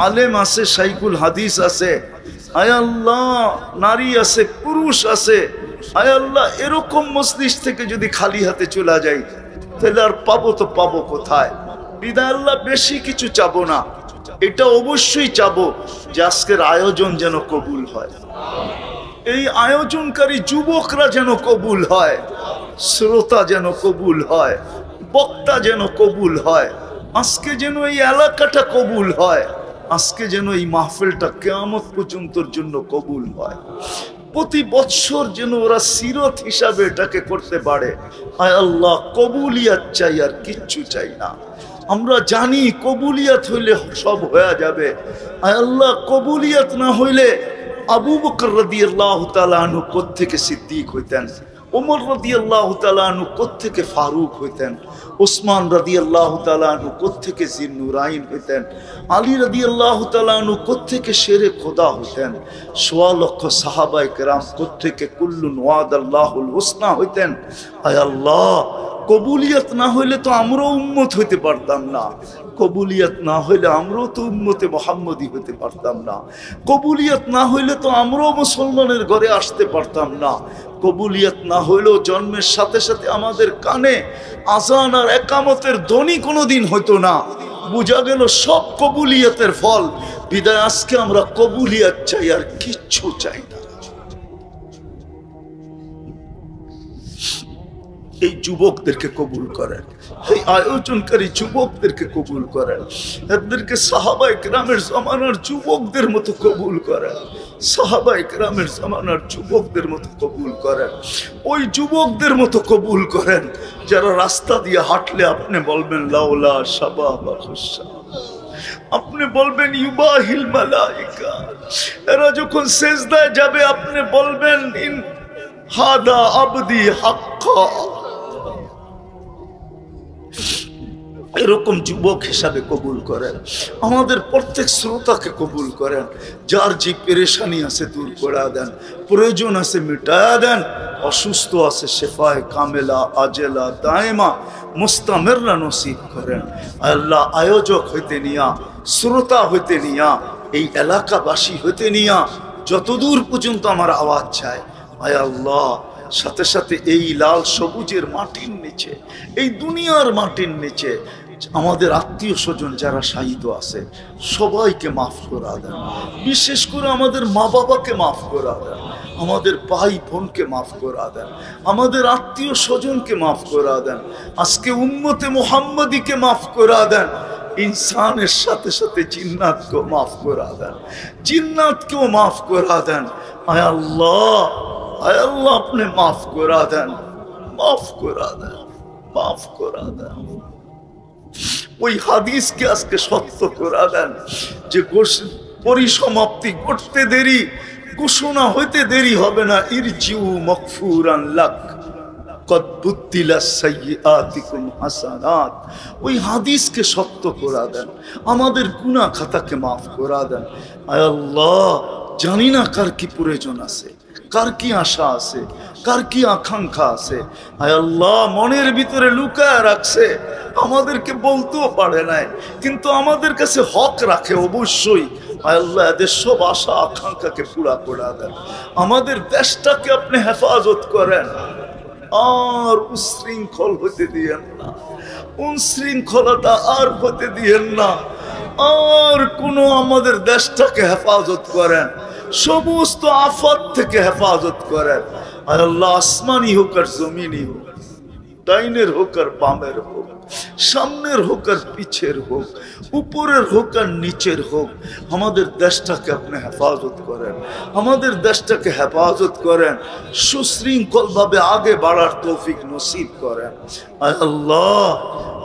আলেম আছে, শাইখুল হাদিস আছে, আয় আল্লাহ নারী আছে, পুরুষ আছে, আয় আল্লাহ এরকম মজলিস থেকে যদি খালি হাতে চলে যাই, তাহলে আর পাবো তো পাবো কোথায়? বিদায় আল্লাহ বেশি কিছু চাবো না, এটা অবশ্যই চাবো যে আজকের আয়োজন যেন কবুল হয়, এই আয়োজনকারী যুবকরা যেন কবুল হয়, শ্রোতা যেন কবুল হয়, বক্তা যেন কবুল হয়, আজকে যেন এই এলাকাটা কবুল হয়, আজকে যেন এই মাহফিলটা কিয়ামত পর্যন্তর জন্য কবুল হয়, প্রতি বছর যেন ওরা সিরত হিসাবে এটাকে করতে পারে। আয় আল্লাহ কবুলিয়াত চাই, আর কিচ্ছু চাই না। আমরা জানি কবুলিয়াত হইলে সব হয়ে যাবে। আয় আল্লাহ কবুলিয়াত না হইলে আবু বকর রাদিয়াল্লাহু তাআলা আনহু কোত্থেকে সিদ্দিক হইতেন, ওমর রাদিয়াল্লাহু তাআলা আনহু কোত্থেকে ফারুক হইতেন, ওসমান রাদিয়াল্লাহু তাআলা আনহু কোত্থেকে জিন্নুরাইন হইতেন, আলী রাদিয়াল্লাহু তাআলা আনহু কোত্থেকে শেরে খোদা হইতেন, সোয়া লক্ষ সাহাবায়ে কেরাম কোত্থেকে কুল্লুন ওয়াদাল্লাহুল হুসনা হইতেন। আয় আল্লাহ, কবুলিয়ত না হইলে তো আমরাও উম্মত হইতে পারতাম না, কবুলিয়ত না হইলে আমরাও তো উম্মতে মুহাম্মদী হইতে পারতাম না, কবুলিয়ত না হইলে তো আমরাও মুসলমানের ঘরে আসতে পারতাম না, কবুলিয়ত না হইলেও জন্মের সাথে সাথে আমাদের কানে আজান আর একামতের ধ্বনি কোনোদিন হইতো না। বুঝা গেল সব কবুলিয়তের ফল। বিদায় আজকে আমরা কবুলিয়ত চাই আর কিচ্ছু চাই না। এই যুবকদেরকে কবুল করেন, এই আয়োজনকারী যুবকদেরকে কবুল করেন, এদেরকে সাহাবায়ে কেরামের জামানার যুবকদের মতো কবুল করেন, সাহাবায়ে কেরামের জামানার যুবকদের মতো কবুল করেন, ওই যুবকদের মতো কবুল করেন যারা রাস্তা দিয়ে হাঁটলে আপনি বলবেন লাউলা শাবাবা খুশা, আপনি বলবেন ইউবাহিল মালাইকা, এরা যখন সেজদায় যাবে আপনি বলবেন ইন হাদা আবদি হাক্কা। এরকম যুবক হিসাবে কবুল করেন, আমাদের প্রত্যেক শ্রোতাকে কবুল করেন, যার যে পেরেশানি আছে দূর করে দেন, প্রয়োজন আছে মিটায়া দেন, অসুস্থ আছে শেফায়ে কামেলা আজেলা দায়েমা মুস্তামিররা নসিব করেন। আল্লাহ আয়োজক হইতে নিয়া, শ্রোতা হইতে নিয়া, এই এলাকাবাসী হইতে নিয়া যতদূর পর্যন্ত আমার আওয়াজ যায়, আয় আল্লাহ সাথে সাথে এই লাল সবুজের মাটির নিচে, এই দুনিয়ার মাটির নিচে আমাদের আত্মীয় স্বজন যারা শাহিদ আছে সবাইকে মাফ করা দেন, বিশেষ করে আমাদের মা বাবাকে মাফ করা দেন, আমাদের ভাই বোনকে মাফ করা দেন, আমাদের আত্মীয় স্বজনকে মাফ করা দেন, আজকে উম্মতে মুহাম্মদীকে মাফ করা দেন, ইনসানের সাথে সাথে জিন্নাতকেও মাফ করা দেন, জিন্নাতকেও মাফ করা দেন। আয় আল্লাহ, আয় আল্লাহ আপনি মাফ করা দেন, মাফ করা দেন, মাফ করা দেন। ওই হাদিসকে আজকে সত্য করা দেন যে পরিসমাপ্তি ঘটতে দেরি, ঘোষণা হইতে দেরি হবে না। ইরজিউ মাগফুরান লাক কদ বুদ্দিলা সাইয়্যাতিকুম হাসানাত। ওই হাদিসকে সত্য করা দেন, আমাদের গুনাহ খাতাকে মাফ করা দেন। আয় আল্লাহ, জানি না কার কি প্রয়োজন আছে, কার কি আশা আছে, কার কি আকাঙ্ক্ষা আছে। আয় আল্লাহ, মনের ভিতরে লুকায় রাখছে, আমাদেরকে বলতেও পারে নাই, কিন্তু আমাদের কাছে হক রাখে অবশ্যই। আয় আল্লাহ, এদের সব আশা আকাঙ্ক্ষাকে পুরা করে দেন, আমাদের দেশটাকে আপনি হেফাজত করেন, আর উশৃঙ্খল হতে দিয়েন না, উশৃঙ্খলতা আর হতে দিয়েন না, আর কোনো আমাদের দেশটাকে হেফাজত করেন, সমস্ত আফত থেকে হেফাজত করেন। আর আল্লাহ, আসমানি হোক আর জমিনি হোক, ডাইনের হোক আর বামের হোক, সামনের হোক আর পিছের হোক, উপরের হোক আর নিচের হোক, আমাদের দেশটাকে আপনি হেফাজত করেন, আমাদের দেশটাকে হেফাজত করেন, সুশৃঙ্খল ভাবে আগে বাড়ার তৌফিক নসিব করেন। আয় আল্লাহ,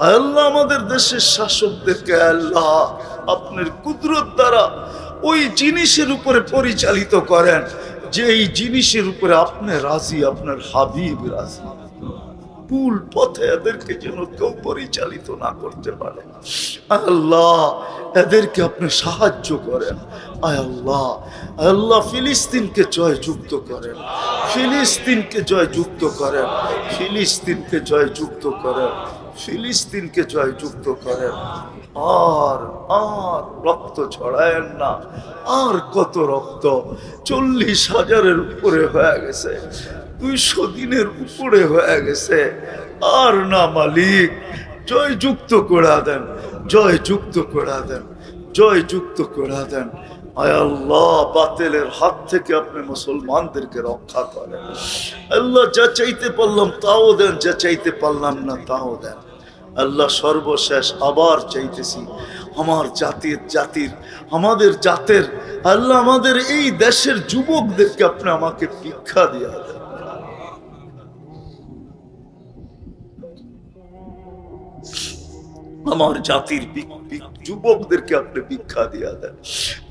আয় আল্লাহ, আমাদের দেশের শাসকদেরকে আল্লাহ আপনার কুদরত দ্বারা ওই জিনিসের উপরে পরিচালিত করেন যে এই জিনিসের উপরে আপনি রাজি, আপনার হাবিব রাজি। ভুল পথে এদেরকে যেন কেউ পরিচালিত না করতে পারে। আল্লাহ, এদেরকে আপনি সাহায্য করেন। আয় আল্লাহ, আল্লাহ ফিলিস্তিনকে জয়যুক্ত করেন, ফিলিস্তিনকে জয়যুক্ত করেন, ফিলিস্তিনকে জয়যুক্ত করেন, ফিলিস্তিনকে জয়যুক্ত করেন। আর আর রক্ত ছড়ায়েন না, আর কত রক্ত, 40,000-এর উপরে হয়ে গেছে, 200 দিনের উপরে হয়ে গেছে, আর না মালিক, জয়যুক্ত করে দেন, জয়যুক্ত করে দেন, জয়যুক্ত করে দেন। আয় আল্লাহ, বাতিলের হাত থেকে আপনি মুসলমানদেরকে রক্ষা করেন। আল্লাহ, যা চাইতে পারলাম তাও দেন, যা চাইতে পারলাম না তাও দেন। আল্লাহ, সর্বশেষ আবার চাইতেছি আমার জাতির আমাদের জাতের আল্লাহ, আমাদের এই দেশের যুবকদেরকে আপনি আমাকে ভিক্ষা দিয়া দেন। আমার জাতির যুবকদেরকে আপনি ভিক্ষা দিয়া দেন,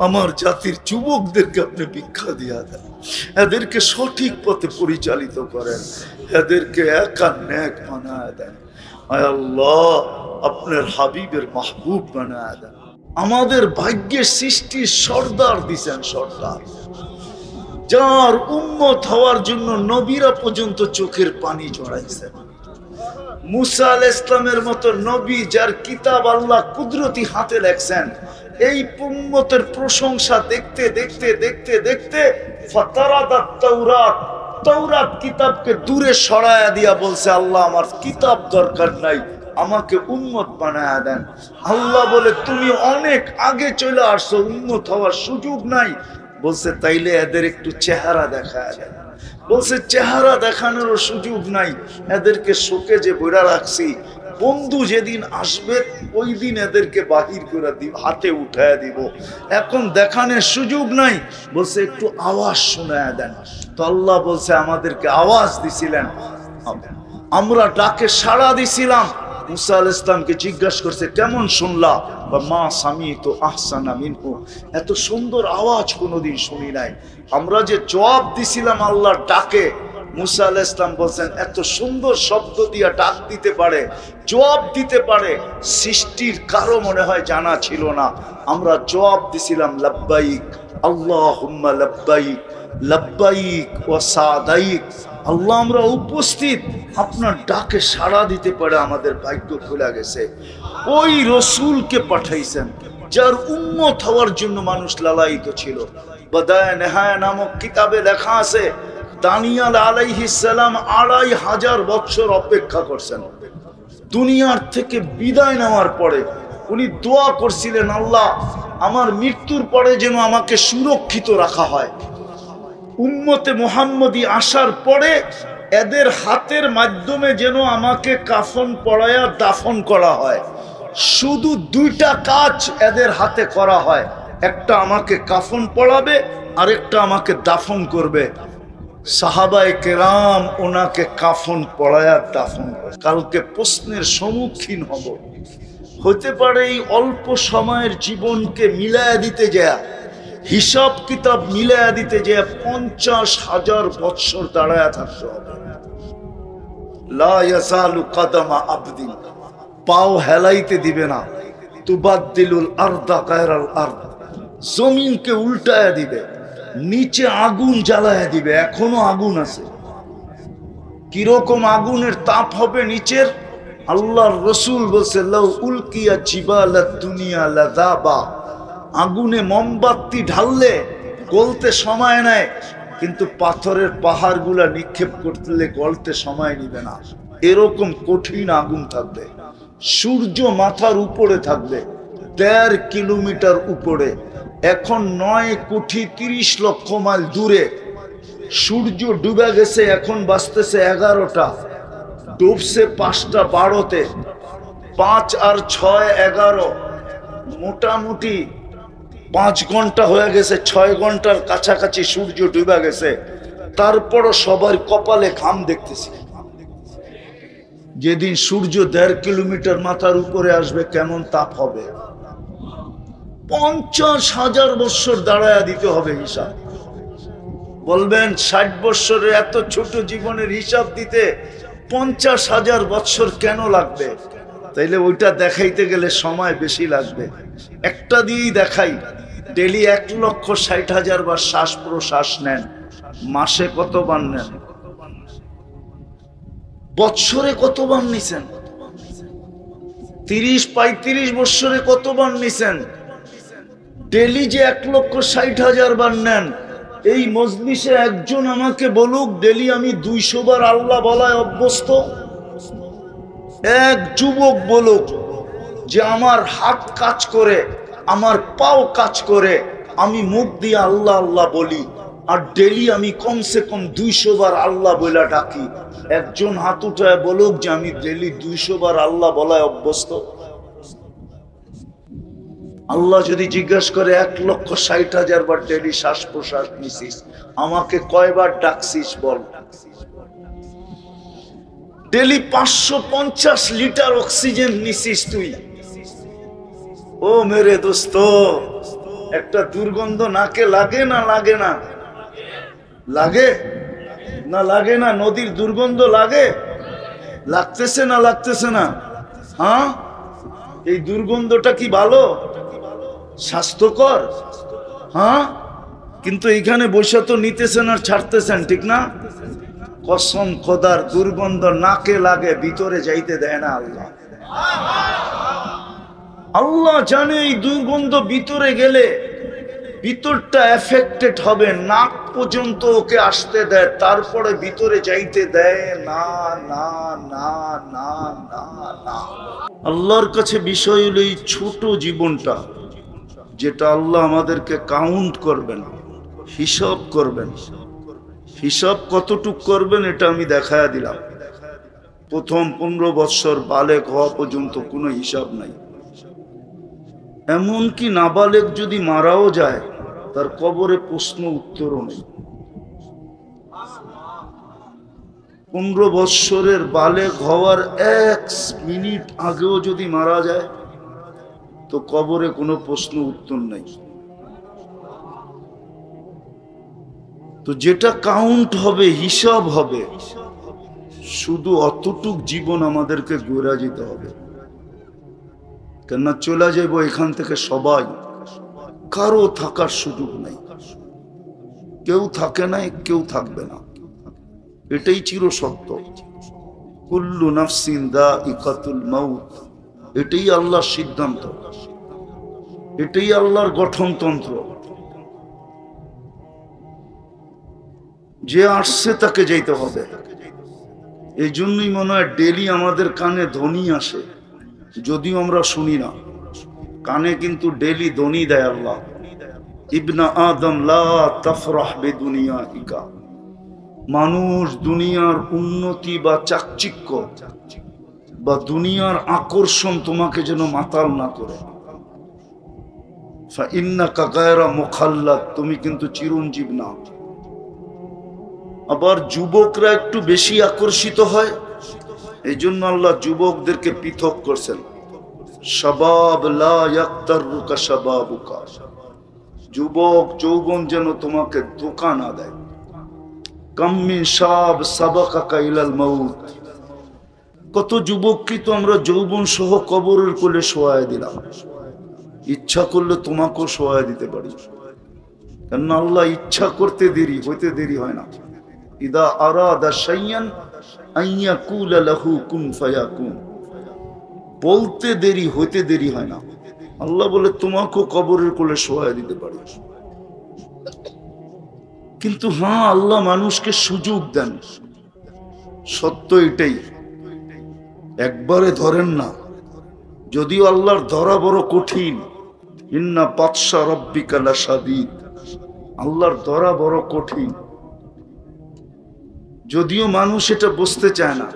আমার জাতির যুবকদেরকে আপনি ভিক্ষা দিয়া দেন, এদেরকে সঠিক পথে পরিচালিত করেন, এদেরকে একা নেক বানায় দেন। আয় আল্লাহ, আপনার হাবিবের মাহবুব বানায় দেন। আমাদের ভাগ্যের সৃষ্টির সর্দার দিছেন, সর্দার, যার উম্মত হওয়ার জন্য নবীরা পর্যন্ত চোখের পানি জড়াইছেন। মুসা আলাইহিস সালামের মতো নবী, যার কিতাব আল্লাহ কুদরতি হাতে লেখছেন, এই উম্মতের প্রশংসা দেখতে দেখতে দেখতে দেখতে ফাতারাদাত তাওরাত, তাওরাত কিতাবকে দূরে সরায়া দিয়া বলছে, আল্লাহ আমার কিতাব দরকার নাই, আমাকে উম্মত বানায়া দেন। আল্লাহ বলে, তুমি অনেক আগে চলে আসছো, উম্মত হওয়ার সুযোগ নাই। বলছে, তাইলে এদের একটু চেহারা দেখায় দেন। বলছে, চেহারা দেখানোরও সুযোগ নাই, এদেরকে শোকে যে বইরা রাখছি, বন্ধু যেদিন আসবে ওই দিন এদেরকে বাহির করে দিব, হাতে উঠায় দিব, এখন দেখানোর সুযোগ নাই। বলছে, একটু আওয়াজ শোনায় দেন। তো আল্লাহ বলছে, আমাদেরকে আওয়াজ দিছিলেন, আমরা ডাকে সাড়া দিছিলাম। মুসা আলাইহিস সালামকে জিজ্ঞাসা করছে, কেমন শুনলা? মা সামিতু আহসানা মিনহু, এত সুন্দর আওয়াজ কোনোদিন শুনি নাই। আমরা যে জবাব দিছিলাম আল্লাহর ডাকে, মুসা আলাইহিস সালাম বলছেন, এত সুন্দর শব্দ দিয়া ডাক দিতে পারে, জবাব দিতে পারে, সৃষ্টির কারো মনে হয় জানা ছিল না। আমরা জবাব দিছিলাম, লাব্বাইক আল্লাহুম্মা লাব্বাইক, লাব্বাইক ওয়া সাদাইক। আল্লাহ, আমরা উপস্থিত, আপনার ডাকে সাড়া দিতে পারে আমাদের ভাগ্য খুলে গেছে। ওই রসুলকে পাঠাইছেন যার উম্মত হওয়ার জন্য মানুষ লালায়িত ছিল। বাদায়ে নেহায়া নামক কিতাবে লেখা আছে, দানিয়াল আলাইহিস সালাম ২৫০০ বছর অপেক্ষা করছেন। দুনিয়ার থেকে বিদায় নেওয়ার পরে উনি দোয়া করছিলেন, আল্লাহ আমার মৃত্যুর পরে যেন আমাকে সুরক্ষিত রাখা হয়। উম্মতে মুহাম্মদী আসার পরে এদের হাতের মাধ্যমে যেন আমাকে কাফন পরায়া দাফন করা হয়। শুধু দুইটা কাজ এদের হাতে করা হয়, একটা আমাকে কাফন পরাবে, আরেকটা আমাকে দাফন করবে। সাহাবায়ে কেরাম ওনাকে কাফন পরায়া দাফন করে। কালকে প্রশ্নের সম্মুখীন হব, হতে পারে এই অল্প সময়ের জীবনকে মিলায়া দিতে যায়, হিসাব কিতাব মিলায়া দিতে যে ৫০,০০০ বৎসর দাঁড়ায়া থাকতে হবে। লা ইয়াসালু কাদামা আবদিন, পাও হেলাইতে দিবে না। তুবাদ্দিলুল আরদা গায়রাল আরদ, জমিনকে উল্টায়া দিবে, নিচে আগুন জ্বালায়া দিবে, এখনো আগুন আছে। কিরকম আগুনের তাপ হবে নিচের? আল্লাহর রাসূল বলছে, লাউ উলকিয়া জিবালাদ দুনিয়া লাযাবা, আগুনে মোমবাতি ঢাললে গলতে সময় নেয়, কিন্তু পাথরের পাহাড়গুলা নিক্ষেপ করতে গলতে সময় নিবে না। এরকম কঠিন আগুন থাকবে। সূর্য মাথার উপরে থাকবে, ১.৫ কিলোমিটার উপরে। এখন ৯,৩০,০০,০০০ মাইল দূরে সূর্য ডুবে গেছে, এখন বাজতেছে ১১টা, ডুবছে ৫টা ১২-তে। ৫ আর ৬ ১১, মোটামুটি ৫ ঘন্টা হয়ে গেছে, ৬ ঘন্টার কাছাকাছি সূর্য ডুবে গেছে। তারপরও সবার কপালে ঘাম দেখতেছি। যেদিন সূর্য ১.৫ কিলোমিটার মাথার উপরে আসবে, কেমন তাপ হবে? ৫০,০০০ বৎসর দাঁড়ায়া দিতে হবে হিসাব। বলবেন ৬০ বৎসরের এত ছোট জীবনের হিসাব দিতে ৫০,০০০ বৎসর কেন লাগবে? তাইলে ওইটা দেখাইতে গেলে সময় বেশি লাগবে। একটা দিয়েই দেখাই, ডেলি ১,৬০,০০০ বার শ্বাস প্রশ্বাস নেন, মাসে কতবার নেন? বৎসরে কতবার নিছেন? ৩০-৩৫ বৎসরে কতবার নিছেন? ডেলি যে ১,৬০,০০০ বার নেন, এই মজলিসে একজন আমাকে বলুক ডেলি আমি ২০০ বার আল্লাহ বলায় অভ্যস্ত। এক যুবক বলুক যে আমার হাত কাজ করে, আমার পাও কাজ করে, আমি মুখ দিয়ে আল্লাহ আল্লাহ বলি, আর ডেলি আমি কমসে কম ২০০ বার আল্লাহ বলে ডাকি। একজন হাত উঠায় বলুক যে আমি ডেলি ২০০ বার আল্লাহ বলায় অভ্যস্ত। আল্লাহ যদি জিজ্ঞাসা করে ১,৬০,০০০ বার ডেলি শ্বাস প্রশ্বাস নিছিস, আমাকে কয়বার ডাকছিস বল? ডেলি ৫৫০ লিটার অক্সিজেন নিছিস তুই, ও মেরে দোস্ত, একটা দুর্গন্ধ নাকে লাগে না লাগে না? লাগে না লাগে না? নদীর দুর্গন্ধ লাগে? লাগতেছে না লাগতেছে না? হ্যাঁ, এই দুর্গন্ধটা কি ভালো, স্বাস্থ্যকর? হ্যাঁ, কিন্তু এখানে বসে তো নিতেছেন আর ছাড়তেছেন, ঠিক না? কসম খোদার, দুর্গন্ধ নাকে লাগে, ভিতরে যাইতে দেয় না আল্লাহ। আল্লাহ জানে এই দুর্গন্ধ ভিতরে গেলে ভিতরটা এফেক্টেড হবে, নাক পর্যন্ত ওকে আসতে দেয়, তারপরে ভিতরে যাইতে দেয় না। না না না না না। আল্লাহর কাছে বিষয় হলো এই ছোট জীবনটা, যেটা আল্লাহ আমাদেরকে কাউন্ট করবেন, হিসাব করবেন। হিসাব কতটুক করবেন এটা আমি দেখায়া দিলাম। প্রথম 15 বৎসর বালেগ হওয়া পর্যন্ত কোনো হিসাব নাই। এমনকি নাবালেগ যদি মারাও যায়, তার কবরে প্রশ্ন উত্তরও নেই। 15 বৎসরের বালেগ হওয়ার 1 মিনিট আগেও যদি মারা যায়, তো কবরে কোনো প্রশ্ন উত্তর নেই। তো যেটা কাউন্ট হবে, হিসাব হবে, শুধু অতটুক জীবন আমাদেরকে গড়ে যেতে হবে। কেননা চলে যাইব এখান থেকে সবাই, কারো থাকার সুযোগ নাই। কেউ থাকে নাই, কেউ থাকবে না, এটাই চিরসত্য। কুল্লু নাফসিন যায়িকাতুল মাউত, এটাই আল্লাহর সিদ্ধান্ত, এটাই আল্লাহর গঠনতন্ত্র। যে আসছে তাকে যেতে হবে। এই জন্যই মনে হয় ডেলি আমাদের কানে ধ্বনি আসে, যদিও আমরা শুনি না। কানে কিন্তু ডেলি ধ্বনি দেয় আল্লাহ, ইবনা আদম লা তাফরাহ বিদুনিয়াইকা। মানুষ দুনিয়ার উন্নতি বা চাকচিক্য বা দুনিয়ার আকর্ষণ তোমাকে যেন মাতাল না করে। ফাইন্নাকা গায়রা মুখাল্লাদ, তুমি কিন্তু চিরঞ্জীব না। আবার যুবকরা একটু বেশি আকর্ষিত হয়, এই জন্য আল্লাহ যুবকদেরকে পৃথক করছেন। শাবাব লা ইয়াক্তারুকা শাবাবুকা, যুবক যৌবন যেন তোমাকে ধোঁকা না দেয়। কাম মিন শাব সাবাকাকা ইলাল মাউত, কত যুবককে তো আমরা যৌবন সহ কবরের কোলে শোয়ায় দিলাম। ইচ্ছা করলে তোমাকেও শোয়ায় দিতে পারি, কেননা আল্লাহ ইচ্ছা করতে দেরি হইতে দেরি হয় না। ইদা আরাদা শাইয়ান আন ইয়াকুলা লাহু কুন ফায়াকুন, বলতে দেরি হইতে দেরি হয় না। আল্লাহ বলে তোমাকেও কবরের কোলে শোয়ায় দিতে পারি। কিন্তু হ্যাঁ, আল্লাহ মানুষকে সুযোগ দেন, সত্য এটাই। একবারে ধরেন না, যদিও আল্লাহর ধরা বড় কঠিন। ইন্না বাতশা রাব্বিকা লাশাদীদ, আল্লাহর ধরা বড় কঠিন, যদিও মানুষ এটা বুঝতে চায় না।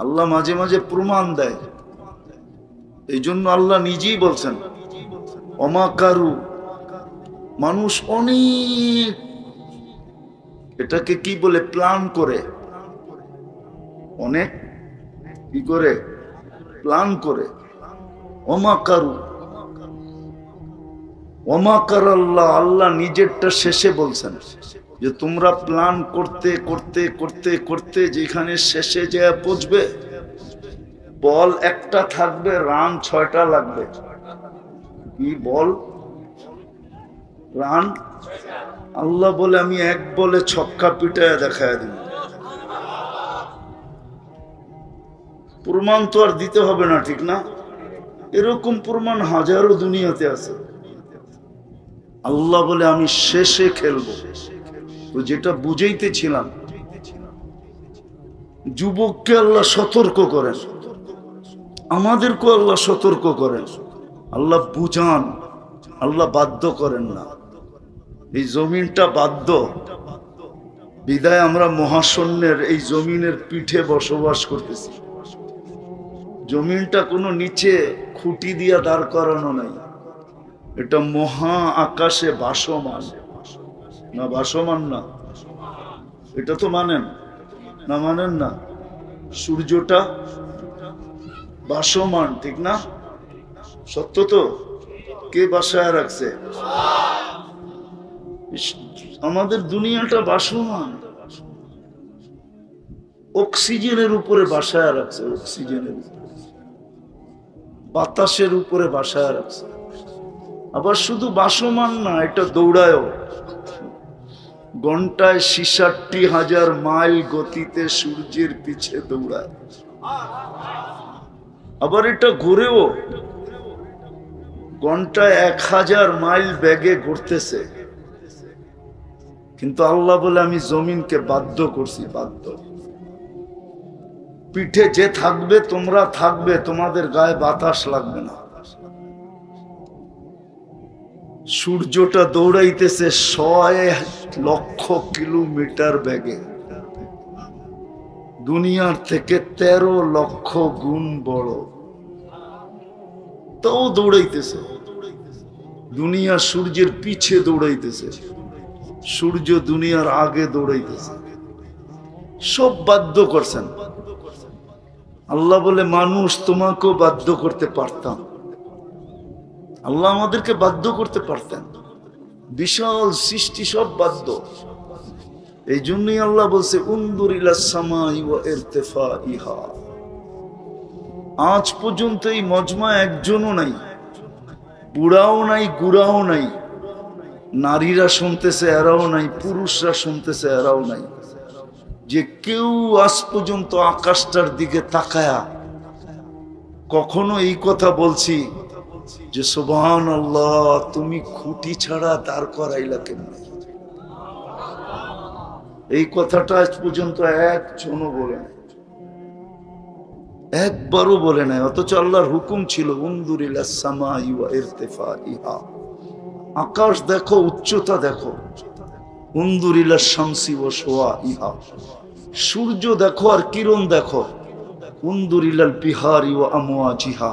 আল্লাহ মাঝে মাঝে প্রমাণ দেয়। এই জন্য আল্লাহ নিজেই বলছেন অমাকারু, মানুষ অনেক এটাকে কি বলে, প্ল্যান করে, অনেক কি করে প্ল্যান করে। অমাকারু অমাকার আল্লাহ, আল্লাহ নিজেরটা শেষে বলছেন যে তোমরা প্ল্যান করতে করতে করতে করতে যেখানে শেষে যে পৌঁছবে, বল একটা থাকবে, রান 6টা লাগবে। কি বল, রান। আল্লাহ বলে আমি এক বলে ছক্কা পিটায় দেখায় দিব। প্রমাণ তো আর দিতে হবে না, ঠিক না? এরকম প্রমাণ হাজারো দুনিয়াতে আছে। আল্লাহ বলে আমি শেষে খেলবো। তো যেটা বুঝাইতেছিলাম, যুবককে আল্লাহ সতর্ক করেন, আমাদেরকেও আল্লাহ সতর্ক করেন। আল্লাহ বুঝান, আল্লাহ বাধ্য করেন না। এই জমিনটা বাধ্য, বিদায় আমরা মহাশূন্যের এই জমিনের পিঠে বসবাস করতেছি। জমিনটা কোনো নিচে খুঁটি দিয়া দাঁড় করানো নাই, এটা মহা আকাশে ভাসমান। না ভাসমান না? এটা তো মানেন না? মানেন না? সূর্যটা ভাসমান, ঠিক না? সত্য তো? কে বাসায় রাখছে? আমাদের দুনিয়াটা বাসমান, অক্সিজেনের উপরে বাসায় রাখছে, অক্সিজেনের উপরে, বাতাসের উপরে বাসায় রাখছে। আবার শুধু বাসমান না, এটা দৌড়ায়ও। ঘন্টায় 66,000 মাইল গতিতে সূর্যের পিছে দৌড়ায়। আবার এটা ঘুরেও ঘন্টায় 1000 মাইল বেগে ঘুরতেছে। কিন্তু আল্লাহ বলে আমি জমিনকে বাধ্য করছি, বাধ্য। পিঠে যে থাকবে তোমরা থাকবে, তোমাদের গায়ে বাতাস লাগবে না। সূর্যটা দৌড়াইতেছে 100,000,000 কিলোমিটার বেগে, দুনিয়ার থেকে 13 লক্ষ গুণ বড়, তাও দৌড়াইতেছে। দুনিয়া সূর্যের পিছে দৌড়াইতেছে, সূর্য দুনিয়ার আগে দৌড়াইতেছে। সব বাধ্য করছেন। আল্লাহ বলে মানুষ তোমাকেও বাধ্য করতে পারতাম, আল্লাহ আমাদেরকে বাধ্য করতে পারতেন। বিশাল সৃষ্টি সব বাধ্য। এই জন্যই আল্লাহ বলছে উনদুর ইলাস সামাই ওয়া ইরতিফাইহা। আজ পর্যন্ত এই মজমা একজনও নাই, বুড়াও নাই, গুড়াও নাই, নারীরা শুনতেছে এরাও নাই, পুরুষরা শুনতেছে এরাও নাই, যে কেউ আজ পর্যন্ত আকাশটার দিকে তাকায়া কখনো এই কথা বলছি যে সুবহানাল্লাহ, তুমি খুঁটি ছাড়া দাঁড় করাইলা কেমনে? এই কথাটা আজ পর্যন্ত একজনও বলে নাই, একবারও বলে নাই। অথচ আল্লাহর হুকুম ছিল উনদুর ইলাস সামাই ওয়া ইরতিফাইহা, আকাশ দেখো, উচ্চতা দেখো। উনদুর ইলাস শামসি ওয়া শুআইহা, সূর্য দেখো আর কিরণ দেখো। উনদুর ইলাল বিহারি ওয়া আমওয়াজিহা,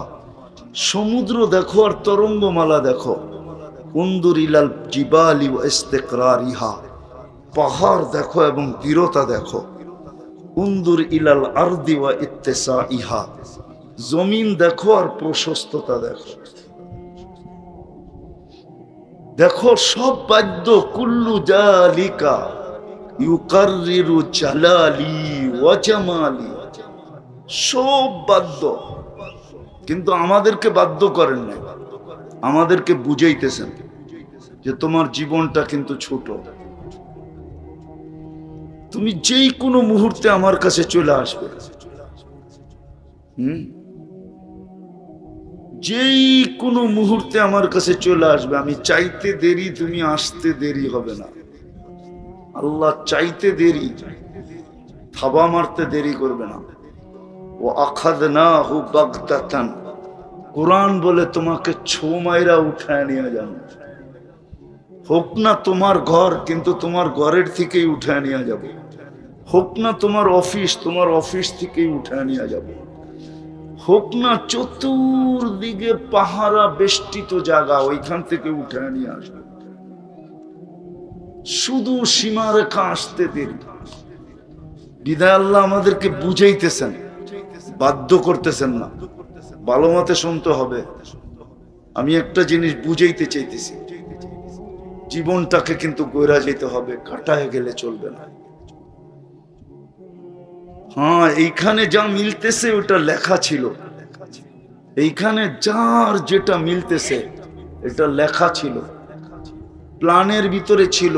সমুদ্র দেখো আর তরঙ্গমালা দেখো। উনদুর ইলাল জিবালি ওয়া ইস্তিকরারিহা, পাহাড় দেখো এবং দৃঢ়তা দেখো। উনদুর ইলাল আরদি ওয়া ইত্তিসাইহা, জমিন দেখো আর প্রশস্ততা দেখো। দেখো সব বাদ্য, কুল্লু জালিকা ইউকাররিরু জালালি ওয়া জামালি, সব বাদ্য। কিন্তু আমাদেরকে বাধ্য করেন না, আমাদেরকে বুঝাইতেছেন যে তোমার জীবনটা কিন্তু ছোট, তুমি যেই কোনো মুহূর্তে আমার কাছে চলে আসবে। যেই কোনো মুহূর্তে আমার কাছে চলে আসবে। আমি চাইতে দেরি, তুমি আসতে দেরি হবে না। আল্লাহ চাইতে দেরি, থাবা মারতে দেরি করবে না। ও আখাযনাহু বাগতাতান, কুরআন বলে তোমাকে ছো মাইরা উঠায় নিয়ে যাবো। হোক না তোমার ঘর, কিন্তু তোমার ঘরের থেকেই উঠায় নিয়ে যাব। হোক না তোমার অফিস, তোমার অফিস থেকেই উঠায় নিয়ে যাব। হোক না চতুর্দিকে পাহারা বেষ্টিত জায়গা, ওইখান থেকে উঠায় নিয়ে আসবে। শুধু সীমারেখা আসতে দেরি। বিদায় আল্লাহ আমাদেরকে বুঝাইতেছেন, বাধ্য করতেছেন না। ভালো মতে শুনতে হবে। আমি একটা জিনিস বুঝাইতে চাইতেছি, জীবনটাকে কিন্তু গইরা যেতে হবে, কাটায় গেলে চলবে না। হ্যাঁ, এইখানে যা মিলতেছে ওটা লেখা ছিল। এইখানে যার যেটা মিলতেছে এটা লেখা ছিল, প্ল্যানের ভিতরে ছিল।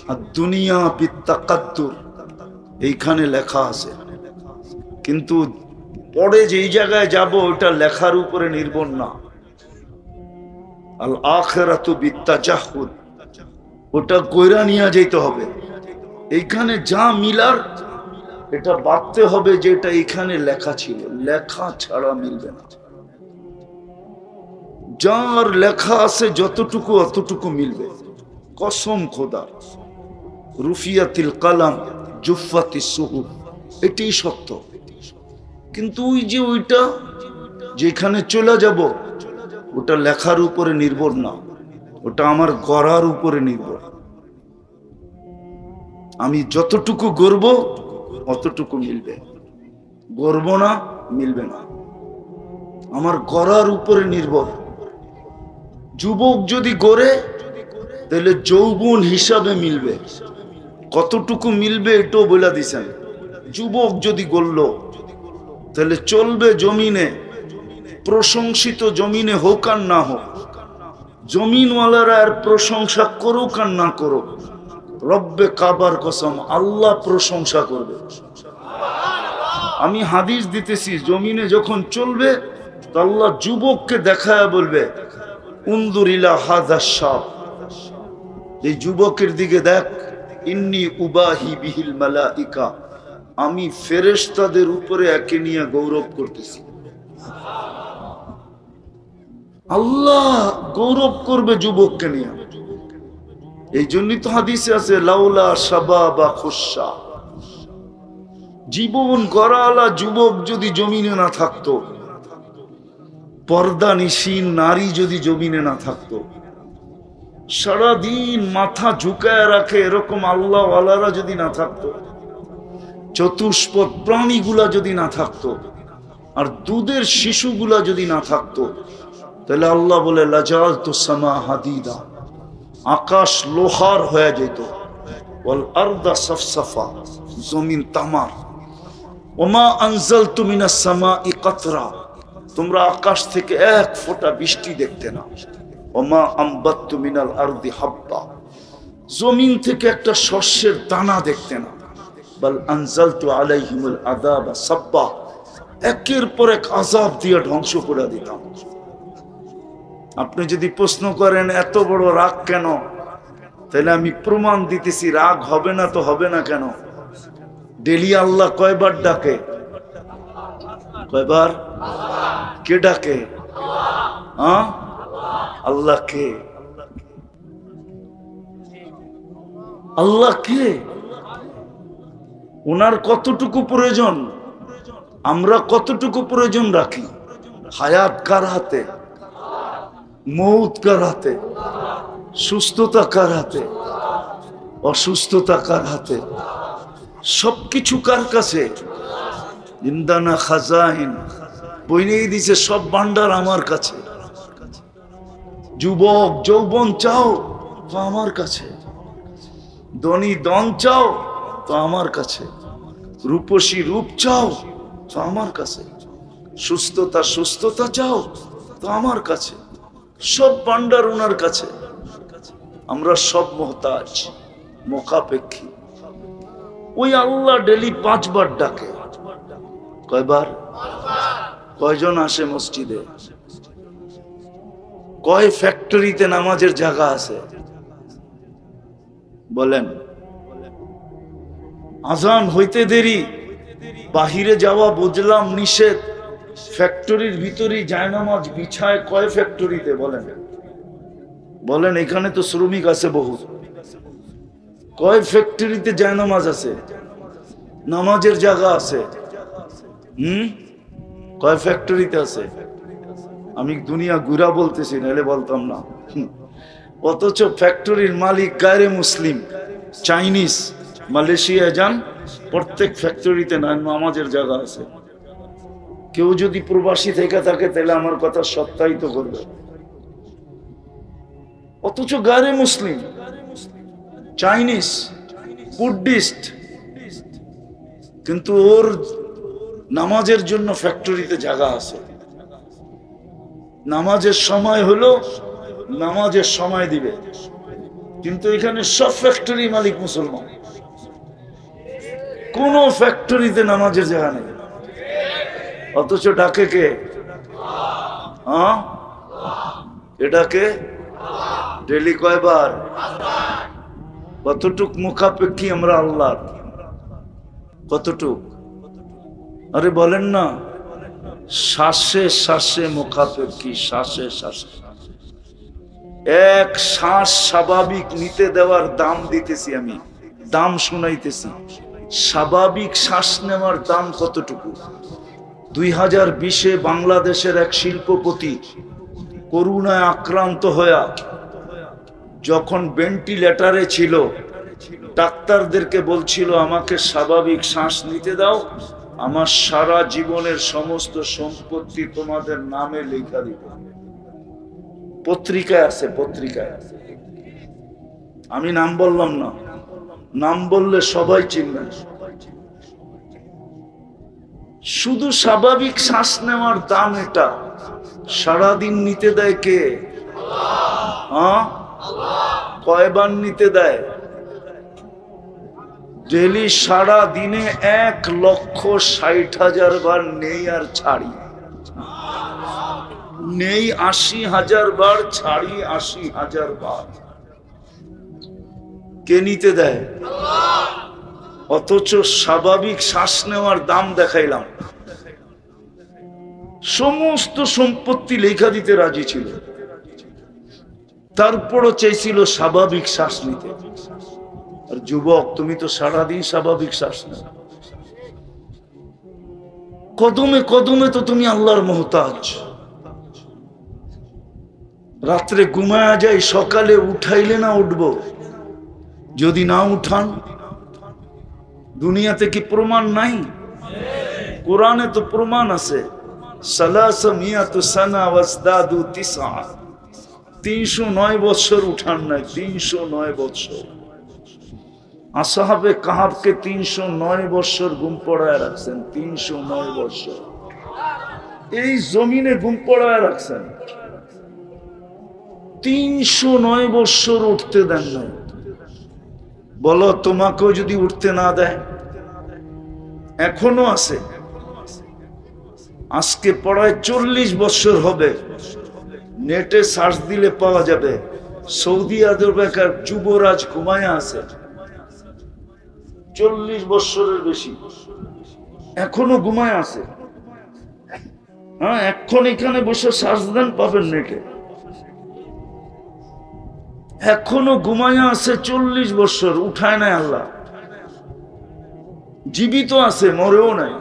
আর দুনিয়া বিত্তাকাদ্দুর এইখানে লেখা আছে। কিন্তু পরে যেই জায়গায় যাব ওটা লেখার উপরে নির্ভর না। আল আখিরাতু বিত্তাজাহুদ, ওটা কইরা নিয়ে যেতে হবে। এইখানে যা মিলার এটা ভাবতে হবে যে এটা এখানে লেখা ছিল, লেখা ছাড়া মিলবে না। যার লেখা আছে যতটুকু অতটুকু মিলবে, কসম খোদা। রুফিয়াতিল কালাম জুফাতিস সুহুফ, এটাই সত্য। কিন্তু ওই যে ওইটা যেখানে চলে যাব ওটা লেখার উপরে নির্ভর না, ওটা আমার গড়ার উপরে নির্ভর। আমি যতটুকু গড়ব অতটুকু মিলবে, গড়ব না মিলবে না। আমার গড়ার উপরে নির্ভর। যুবক যদি গড়ে তাহলে যৌবন হিসাবে মিলবে, কতটুকু মিলবে এটাও বলে দিছেন। যুবক যদি গড়ল তাহলে চলবে জমিনে, প্রশংসিত জমিনে হোক আর না হোক, জমিনওয়ালারা আর প্রশংসা করুক আর না করুক, রব্বে কাবার কসম আল্লাহ প্রশংসা করবে। আমি হাদিস দিতেছি, জমিনে যখন চলবে তো আল্লাহ যুবককে দেখায় বলবে, উনজুর ইলা হাযা শাব, এই যুবকের দিকে দেখ, ইন্নী উবাহি বিহিল মালাইকা, আমি ফেরেশতাদের উপরে একে নিয়ে গৌরব করতেছি। আল্লাহ গৌরব করবে যুবককে নিয়ে। এই জন্যই তো হাদিসে আছে, লাউলা শাবাবা খুশা, জীবন গড়ালা যুবক যদি জমিনে না থাকতো, পর্দা নিশীন নারী যদি জমিনে না থাকতো, সারাদিন মাথা ঝুঁকায় রাখে এরকম আল্লাহ ওয়ালারা যদি না থাকতো, চতুষ্পদ প্রাণীগুলা যদি না থাকতো, আর দুধের শিশুগুলা যদি না থাকতো, তাহলে আল্লাহ বলে লাজালতু সামা হাদিদা, আকাশ লোহার হয়ে যেত, ওয়াল আরদা সাফসাফা, জমিন তামার, ওমা আনজালতু মিনাস সামাই কাতরা, তোমরা আকাশ থেকে এক ফোঁটা বৃষ্টি দেখতে না, ওমা আম্বাত্তু মিনাল আরদি হাব্বা, জমিন থেকে একটা শস্যের দানা দেখতে না, বাল আনজালতু আলাইহিমুল আযাবা সাব্বা, একের পর এক আযাব দিয়ে ধ্বংস করে দিতাম। আপনি যদি প্রশ্ন করেন এত বড় রাগ কেন, তাহলে আমি প্রমাণ দিতেছি, রাগ হবে না তো হবে না কেন? ডেলি আল্লাহ কয়বার ডাকে? কয়বার? কে ডাকে? আল্লাহ কে? আল্লাহ কে? ওনার কতটুকু প্রয়োজন, আমরা কতটুকু প্রয়োজন রাখি? হায়াত কার হাতে? মৌত কার হাতে? সুস্থতা কার হাতে? অসুস্থতা কার হাতে? সবকিছু কার কাছে? ইন্দানা খাজাইন, বইনেই দিছে সব ভান্ডার আমার কাছে। যুবক যৌবন চাও তো আমার কাছে, ধনী ধন চাও তো আমার কাছে, রূপসী রূপ চাও তো আমার কাছে, সুস্থতা সুস্থতা চাও তো আমার কাছে, সব ভান্ডার ওনার কাছে। আমরা সব মোহতাজ, মোকাপেক্ষী। ওই আল্লাহ ডেলি 5 বার ডাকে। কয়বার? কয়জন আসে মসজিদে? কয় ফ্যাক্টরিতে নামাজের জায়গা আছে বলেন? আজান হইতে দেরি, বাহিরে যাওয়া বুঝলাম নিষেধ, ফ্যাক্টরির ভিতরেই জায়নামাজ বিছায় কয় ফ্যাক্টরিতে বলেন? বলেন, এখানে তো শ্রমিক আছে বহু, কয় ফ্যাক্টরিতে জায়নামাজ আছে, নামাজের জায়গা আছে? কয় ফ্যাক্টরিতে আছে? আমি দুনিয়া ঘুরা বলতেছি, নাহলে বলতাম না। অথচ ফ্যাক্টরির মালিক গায়রে মুসলিম, চাইনিজ, মালয়েশিয়া যান, প্রত্যেক ফ্যাক্টরিতে নামাজের জায়গা আছে। কেউ যদি প্রবাসী থেকে থাকে তাহলে আমার কথা সত্যায়িত করবে। অথচ গায়রে মুসলিম, চাইনিজ, বুদ্ধিস্ট, কিন্তু ওর নামাজের জন্য ফ্যাক্টরিতে জায়গা আছে। নামাজের সময় হলো নামাজের সময় দিবে, কিন্তু এখানে সব ফ্যাক্টরি মালিক মুসলমান, কোন ফ্যাক্টরিতে নামাজের জায়গা নেই। অথচ ডাকে কে? এটাকে ডেলি কয়বার? কতটুক মুখাপেক্ষী আমরা আল্লাহর? কতটুক? আরে বলেন না, শ্বাসে শ্বাসে মুখাপেক্ষী, শ্বাসে শ্বাসে। এক শ্বাস স্বাভাবিক নিতে দেওয়ার দাম দিতেছি আমি, দাম শুনাইতেছি। স্বাভাবিক শ্বাস নেওয়ার দাম কতটুকু? 2020-এ বাংলাদেশের এক শিল্পপতি করোনায় আক্রান্ত হয়ে যখন ভেন্টিলেটরে ছিল, ডাক্তারদেরকে বলছিল আমাকে স্বাভাবিক শ্বাস নিতে দাও, আমার সারা জীবনের সমস্ত সম্পত্তি তোমাদের নামে লেখা দিব। পত্রিকায় আছে, পত্রিকায়। আমি নাম বললাম না, নাম বললে সবাই চিনবেন। শুধু স্বাভাবিক শ্বাস নেওয়ার দাম এটা। সারাদিন নিতে দেয় কে? হ্যাঁ, কয়বার নিতে দেয়? ডেলি সারা দিনে 1,60,000 বার নেই আর ছাড়ি। নেই 80,000 বার, ছাড়ি 80,000 বার। কে নিতে দেয়? অথচ স্বাভাবিক শ্বাস নেওয়ার দাম দেখাইলাম। সমস্ত সম্পত্তি লেখা দিতে রাজি ছিল, তারপরও চাইছিল স্বাভাবিক শ্বাস নিতে। আর যুবক, তুমি তো সারাদিন স্বাভাবিক শ্বাস নাও। কদমে কদমে তো তুমি আল্লাহর মোহতাজ। রাত্রে ঘুমায়া যাই, সকালে উঠাইলে না উঠবো? যদি না উঠান, দুনিয়াতে কি প্রমাণ নাই? কোরআনে তো প্রমাণ আছে। 309 বছর উঠান নাই, 309 বছর। আসহাবে কাহাবকে 309 বছর ঘুম পড়ায় রাখছেন। 309 বছর এই জমিনে ঘুম পড়ায় রাখছেন। 309 বছর উঠতে দেন নাই। বলো, তোমাকেও যদি উঠতে না দেয়? এখনো আছে। আজকে পড়ায় 40 বছর হবে। নেটে সার্চ দিলে পাওয়া যাবে। সৌদি আরবের এক যুবরাজ ঘুমায়া আছে 40 বছরের বেশি, এখনো ঘুমায় আছে। হ্যাঁ, এখন এখানে বসে সার্চ দেন, পাবেন নেটে। এখনো ঘুমায়া আছে 40 বছর, উঠায় নাই আল্লাহ। জীবিত আছে, মরেও নাই।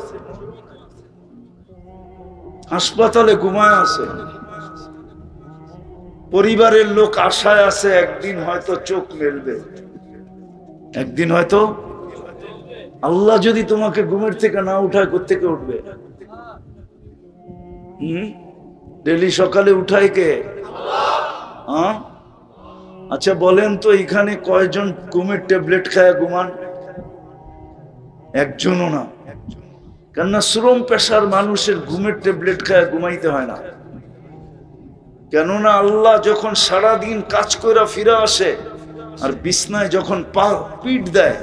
হাসপাতালে ঘুমায় আছে। পরিবারের লোক আশায় আছে একদিন হয়তো চোখ মেলবে, একদিন হয়তো। আল্লাহ যদি তোমাকে ঘুমের থেকে না উঠায়, কোত্থেকে উঠবে? ডেলি সকালে উঠায় কে? হ্যাঁ, আচ্ছা বলেন তো, এখানে কয়জন ঘুমের ট্যাবলেট খায় ঘুমান? একজনও না। কেননা শ্রম পেশার মানুষের ঘুমের ট্যাবলেট খায় ঘুমাইতে হয় না। কেননা আল্লাহ যখন সারাদিন কাজ করে ফিরে আসে আর বিছনায় যখন পিঠ দেয়,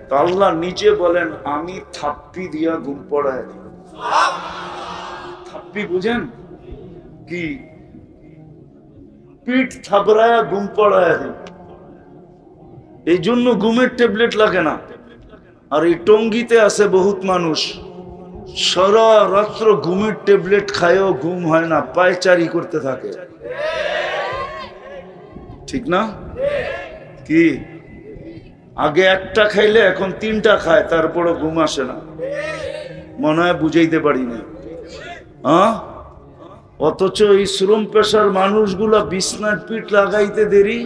তো আল্লাহ নিজে বলেন, আমি থাপ্পি দিয়া ঘুম পড়ায় দিই। থাপ্পি বুঝেন কি? পিঠ থাবড়ায়া ঘুম পড়ায় দিই। এই জন্য ঘুমের ট্যাবলেট লাগে না। আর এই টঙ্গিতে আছে বহুত মানুষ, সারা রাত্র ঘুমের ট্যাবলেট খায়ও ঘুম হয় না, পায়চারি করতে থাকে। ঠিক না? কি আগে একটা খাইলে এখন 3টা খায়, তারপরও ঘুম আসে না। মনে হয় বুঝাইতে পারি না। অথচ এই শ্রম পেশার মানুষগুলা বিছনার পিঠ লাগাইতে দেরি।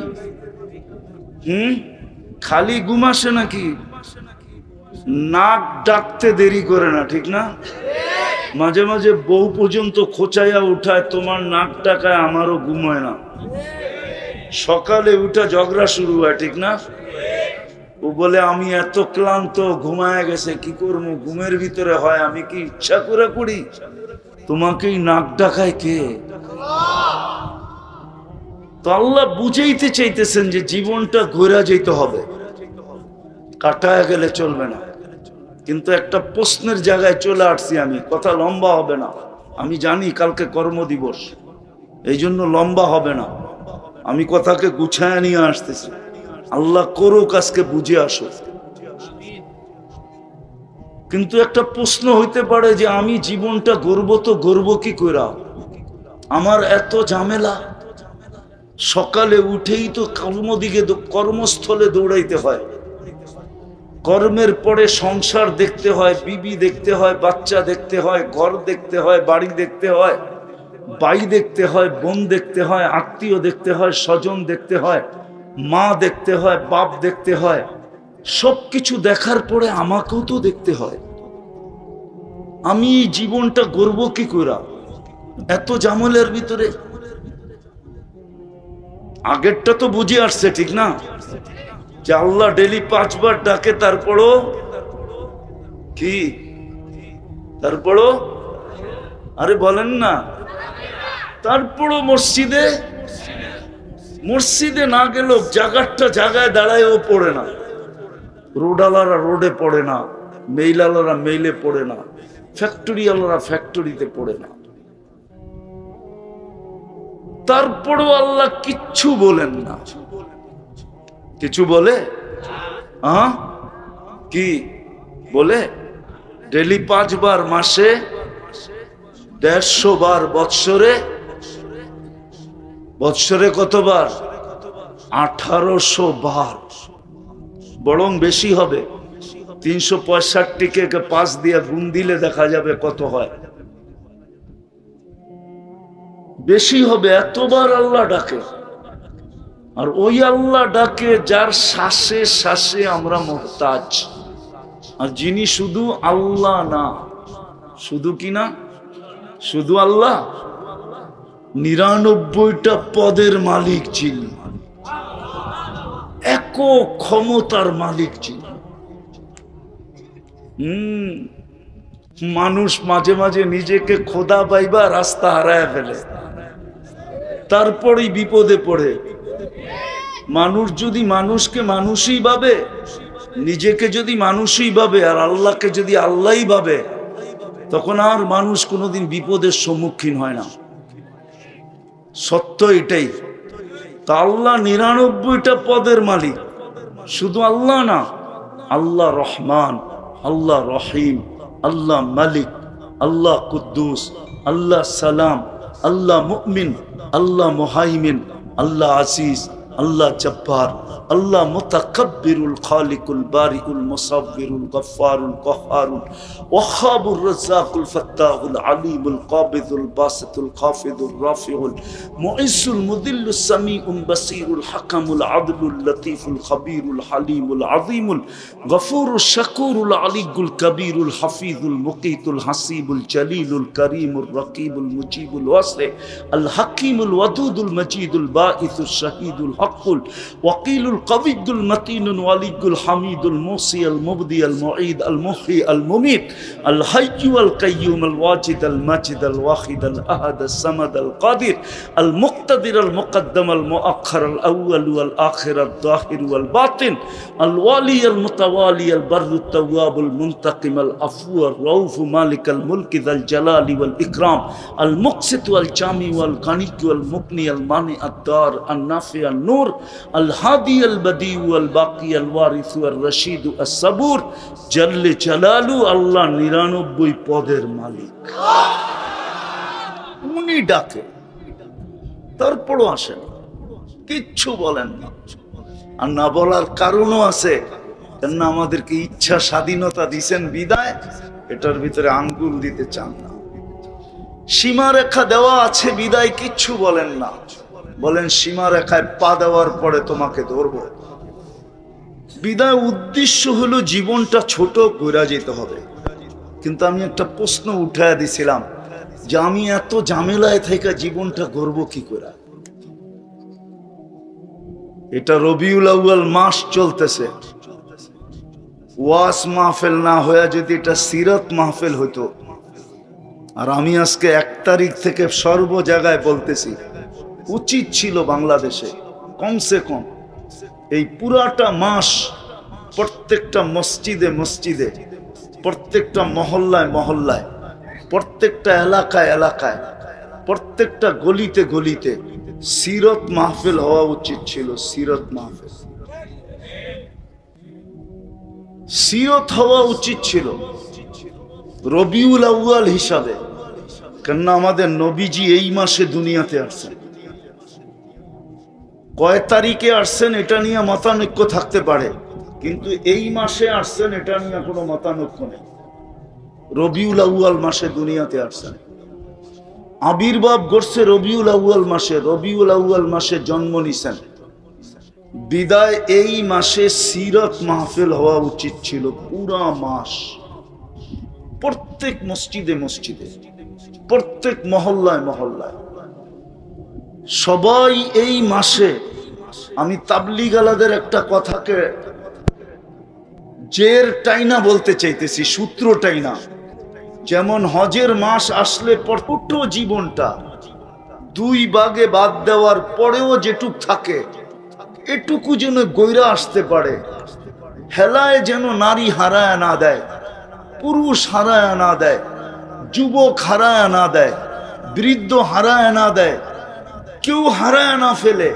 খালি ঘুম আসে নাকি? নাক ডাকতে দেরি করে না, ঠিক না? মাঝে মাঝে বউ পর্যন্ত খোঁচাইয়া উঠায়, তোমার নাক ডাকায় আমারও ঘুম হয় না। সকালে উঠা ঝগড়া শুরু হয়, ঠিক না? ও বলে, আমি এত ক্লান্ত, ঘুমায় গেছে, কি করবো? ঘুমের ভিতরে হয়, আমি কি ইচ্ছা করে করি? তোমাকেই নাক ডাকায় কে? তো আল্লাহ বুঝাইতে চাইতেছেন যে জীবনটা ঘোরা যেতে হবে, কাটায় গেলে চলবে না। কিন্তু একটা প্রশ্নের জায়গায় চলে আসছি আমি, কথা লম্বা হবে না। আমি জানি কালকে কর্মদিবস, এই জন্য লম্বা হবে না। আমি কথাকে গুছায় নিয়ে আসতেছি। আল্লাহ করুক আজকে বুঝে আসো। কিন্তু একটা প্রশ্ন হইতে পারে যে আমি জীবনটা গড়বো, তো গড়বো কি কইরা? আমার এত ঝামেলা। সকালে উঠেই তো কর্মস্থলে দৌড়াইতে হয়। কর্মের পরে সংসার দেখতে হয়, বিবি দেখতে হয়, বাচ্চা দেখতে হয়, ঘর দেখতে হয়, বাড়ি দেখতে হয়, ভাই দেখতে হয়, বোন দেখতে হয়, আত্মীয় দেখতে হয়, স্বজন দেখতে হয়, মা দেখতে হয়, বাপ দেখতে হয়। সবকিছু দেখার পরে আমাকেও তো দেখতে হয়। আমি এই জীবনটা গড়ব কি করে এত জামলের ভিতরে? আগেরটা তো বুঝে আসছে, ঠিক না? যে আল্লাহ ডেলি 5 বার ডাকে, তারপরও কি, তারপরও আরে বলেন না, তারপরও মসজিদে না গেলেও জায়গাটা জায়গায় দাঁড়ায়ও পড়ে না, রোডালারা রোডে পড়ে না, মেইলালারা মেইলে পড়ে না, ফ্যাক্টরি আলারা ফ্যাক্টরিতে পড়ে না, তারপরও আল্লাহ কিচ্ছু বলেন না। কিছু বলে? কি বলে? ডেলি 5 বার, মাসে 150 বার, বৎসরে কতবার? 1800 বার, বরং বেশি হবে। 365কে 5 দিয়ে গুণ দিলে দেখা যাবে কত হয়, বেশি হবে। এতবার আল্লাহ ডাকে। আর ওই আল্লাহ ডাকে যার শ্বাসে শ্বাসে আমরা মুহতাজ। আর যিনি শুধু আল্লাহ না, শুধু কি না, শুধু আল্লাহ, 99টা পদের মালিক যিনি, একক ক্ষমতার মালিক যিনি। মানুষ মাঝে মাঝে নিজেকে খোদা পাইবা রাস্তা হারায় ফেলে, তারপরেই বিপদে পড়ে। মানুষ যদি মানুষকে মানুষই ভাবে, নিজেকে যদি মানুষই ভাবে, আর আল্লাহকে যদি আল্লাহই ভাবে, তখন আর মানুষ কোনোদিন বিপদের সম্মুখীন হয় না। সত্য এটাই। তা আল্লাহ 99টা পদের মালিক, শুধু আল্লাহ না, আল্লাহ রহমান, আল্লাহ রহিম, আল্লাহ মালিক, আল্লাহ কুদ্দুস, আল্লাহ সালাম, আল্লাহ মুমিন, আল্লাহ মুহাইমিন, আল্লাহ আজিজ, আল্লাহ জব্বার, আল্লাহ মুতাকাব্বিরুল খালিকুল বারিউল মুসাব্বিরুল গফফারুল কহ্হারুল ওয়াহাবুর রাজ্জাকুল ফাত্তাহুল আলিমুল কাবিদুল বাসিতুল খাফিদুর রাফিউল মুইসুল মুদিল্লুস সামিউল বাসিরুল হাকামুল আদলুল লতীফুল খবীরুল হালিমুল আযীমুল গফুরুশ শাকুরুল আলিয়ুল কবীরুল হাফিজুল মুকীতুল হাসিবুল জলিলুল করিমুর রকিবুল মুজিবুল ওয়াসি আল হাকিমুল ওয়াদুদুল মজিদুল বাঈসুশ শাহীদুল হকুল ওয়াকিলুল কবিয়ুল মতিনুল ওয়ালিয়ুল হামিদুল মুসি আল মুবদি আল মুঈদ আল মুহয়ি আল মুমীত আল হাইয়্যু আল কাইয়্যুম আল ওয়াজিদ আল মাজিদ আল ওয়াহিদ আল আহাদ আস সামাদ আল কাদির আল মুক্তাদির আল মুকদ্দম আল মুআখ্খার আল আউয়াল ওয়াল আখির আল যাহির ওয়াল বাতিন আল ওয়ালি আল মুতাওয়ালি আল বাররু তাওয়াব আল মুনতাকিম আল আফু আর রাউফ মালিক আল মুলক যাল জালালি ওয়াল ইকরাম আল মুকসিত ওয়াল জামি ওয়াল গানি ওয়াল মুগনি আল মানি আদ দার আন নাফি আল নূর আল হাদি আল বদি ওয়াল বাকি আল ওয়ারিস ওয়াল রশিদ আস সাবুর জাল্লে জালালু। আল্লাহ 99 পদের মালিক, উনি ডাকে, তারপরও আসেন, কিচ্ছু বলেন না। আর না বলার কারণও আছে, কেন আমাদেরকে ইচ্ছা স্বাধীনতা দিছেন বিদায়, এটার ভিতরে আঙ্গুল দিতে চান না। সীমারেখা দেওয়া আছে বিদায় কিচ্ছু বলেন না, বলেন সীমারেখায় পা দেওয়ার পরে তোমাকে ধরবো। বিদায় উদ্দেশ্য হলো জীবনটা ছোট কইরা যেতে হবে। কিন্তু আমি একটা প্রশ্ন উঠায় দিছিলাম যে আমি এত ঝামেলায় থেকে জীবনটা গড়ব কি করে? এটা রবিউল আউয়াল মাস চলতেছে, ওয়াজ মাহফিল না হয়ে যদি এটা সিরাত মাহফিল হতো, আর আমি আজকে 1 তারিখ থেকে সর্ব জায়গায় বলতেছি, উচিত ছিল বাংলাদেশে কমসে কম এই পুরাটা মাস প্রত্যেকটা মসজিদে মসজিদে, প্রত্যেকটা মহল্লায় মহল্লায়, প্রত্যেকটা এলাকায় এলাকায়, প্রত্যেকটা গলিতে গলিতে সিরত মাহফিল হওয়া উচিত ছিল। সিরত মাহফিল, সিরত হওয়া উচিত ছিল রবিউল আউয়াল হিসাবে। কেননা আমাদের নবীজি এই মাসে দুনিয়াতে আসছেন। কয় তারিখে আসছেন এটা নিয়ে মতানৈক্য থাকতে পারে, কিন্তু এই মাসে আসছেন এটা নিয়ে কোনো মতানৈক্য নেই। রবিউল আউয়াল মাসে দুনিয়াতে আসছেন, আবির্ভাব ঘটছে রবিউল আউয়াল মাসে, রবিউল আউয়াল মাসে জন্ম নিছেন। বিদায় এই মাসে সিরত মাহফিল হওয়া উচিত ছিল পুরা মাস। প্রত্যেক মসজিদে মসজিদে, প্রত্যেক মহল্লায় মহল্লায়। সবাই এই মাসে, আমি তাবলীগ আলাদের একটা কথাকে জের টাইনা বলতে চাইতেছি, সূত্র টাইনা। যেমন হজের মাস আসলে পুরো জীবনটা দুই ভাগে বাদ দেওয়ার পরেও যেটুক থাকে এটুকু যেন গইরা আসতে পারে, হেলায় যেন নারী হারায় না দেয়, পুরুষ হারায় না দেয়, যুবক হারায় না দেয়, বৃদ্ধ হারায় না দেয়, কেউ হারায় না ফেলে।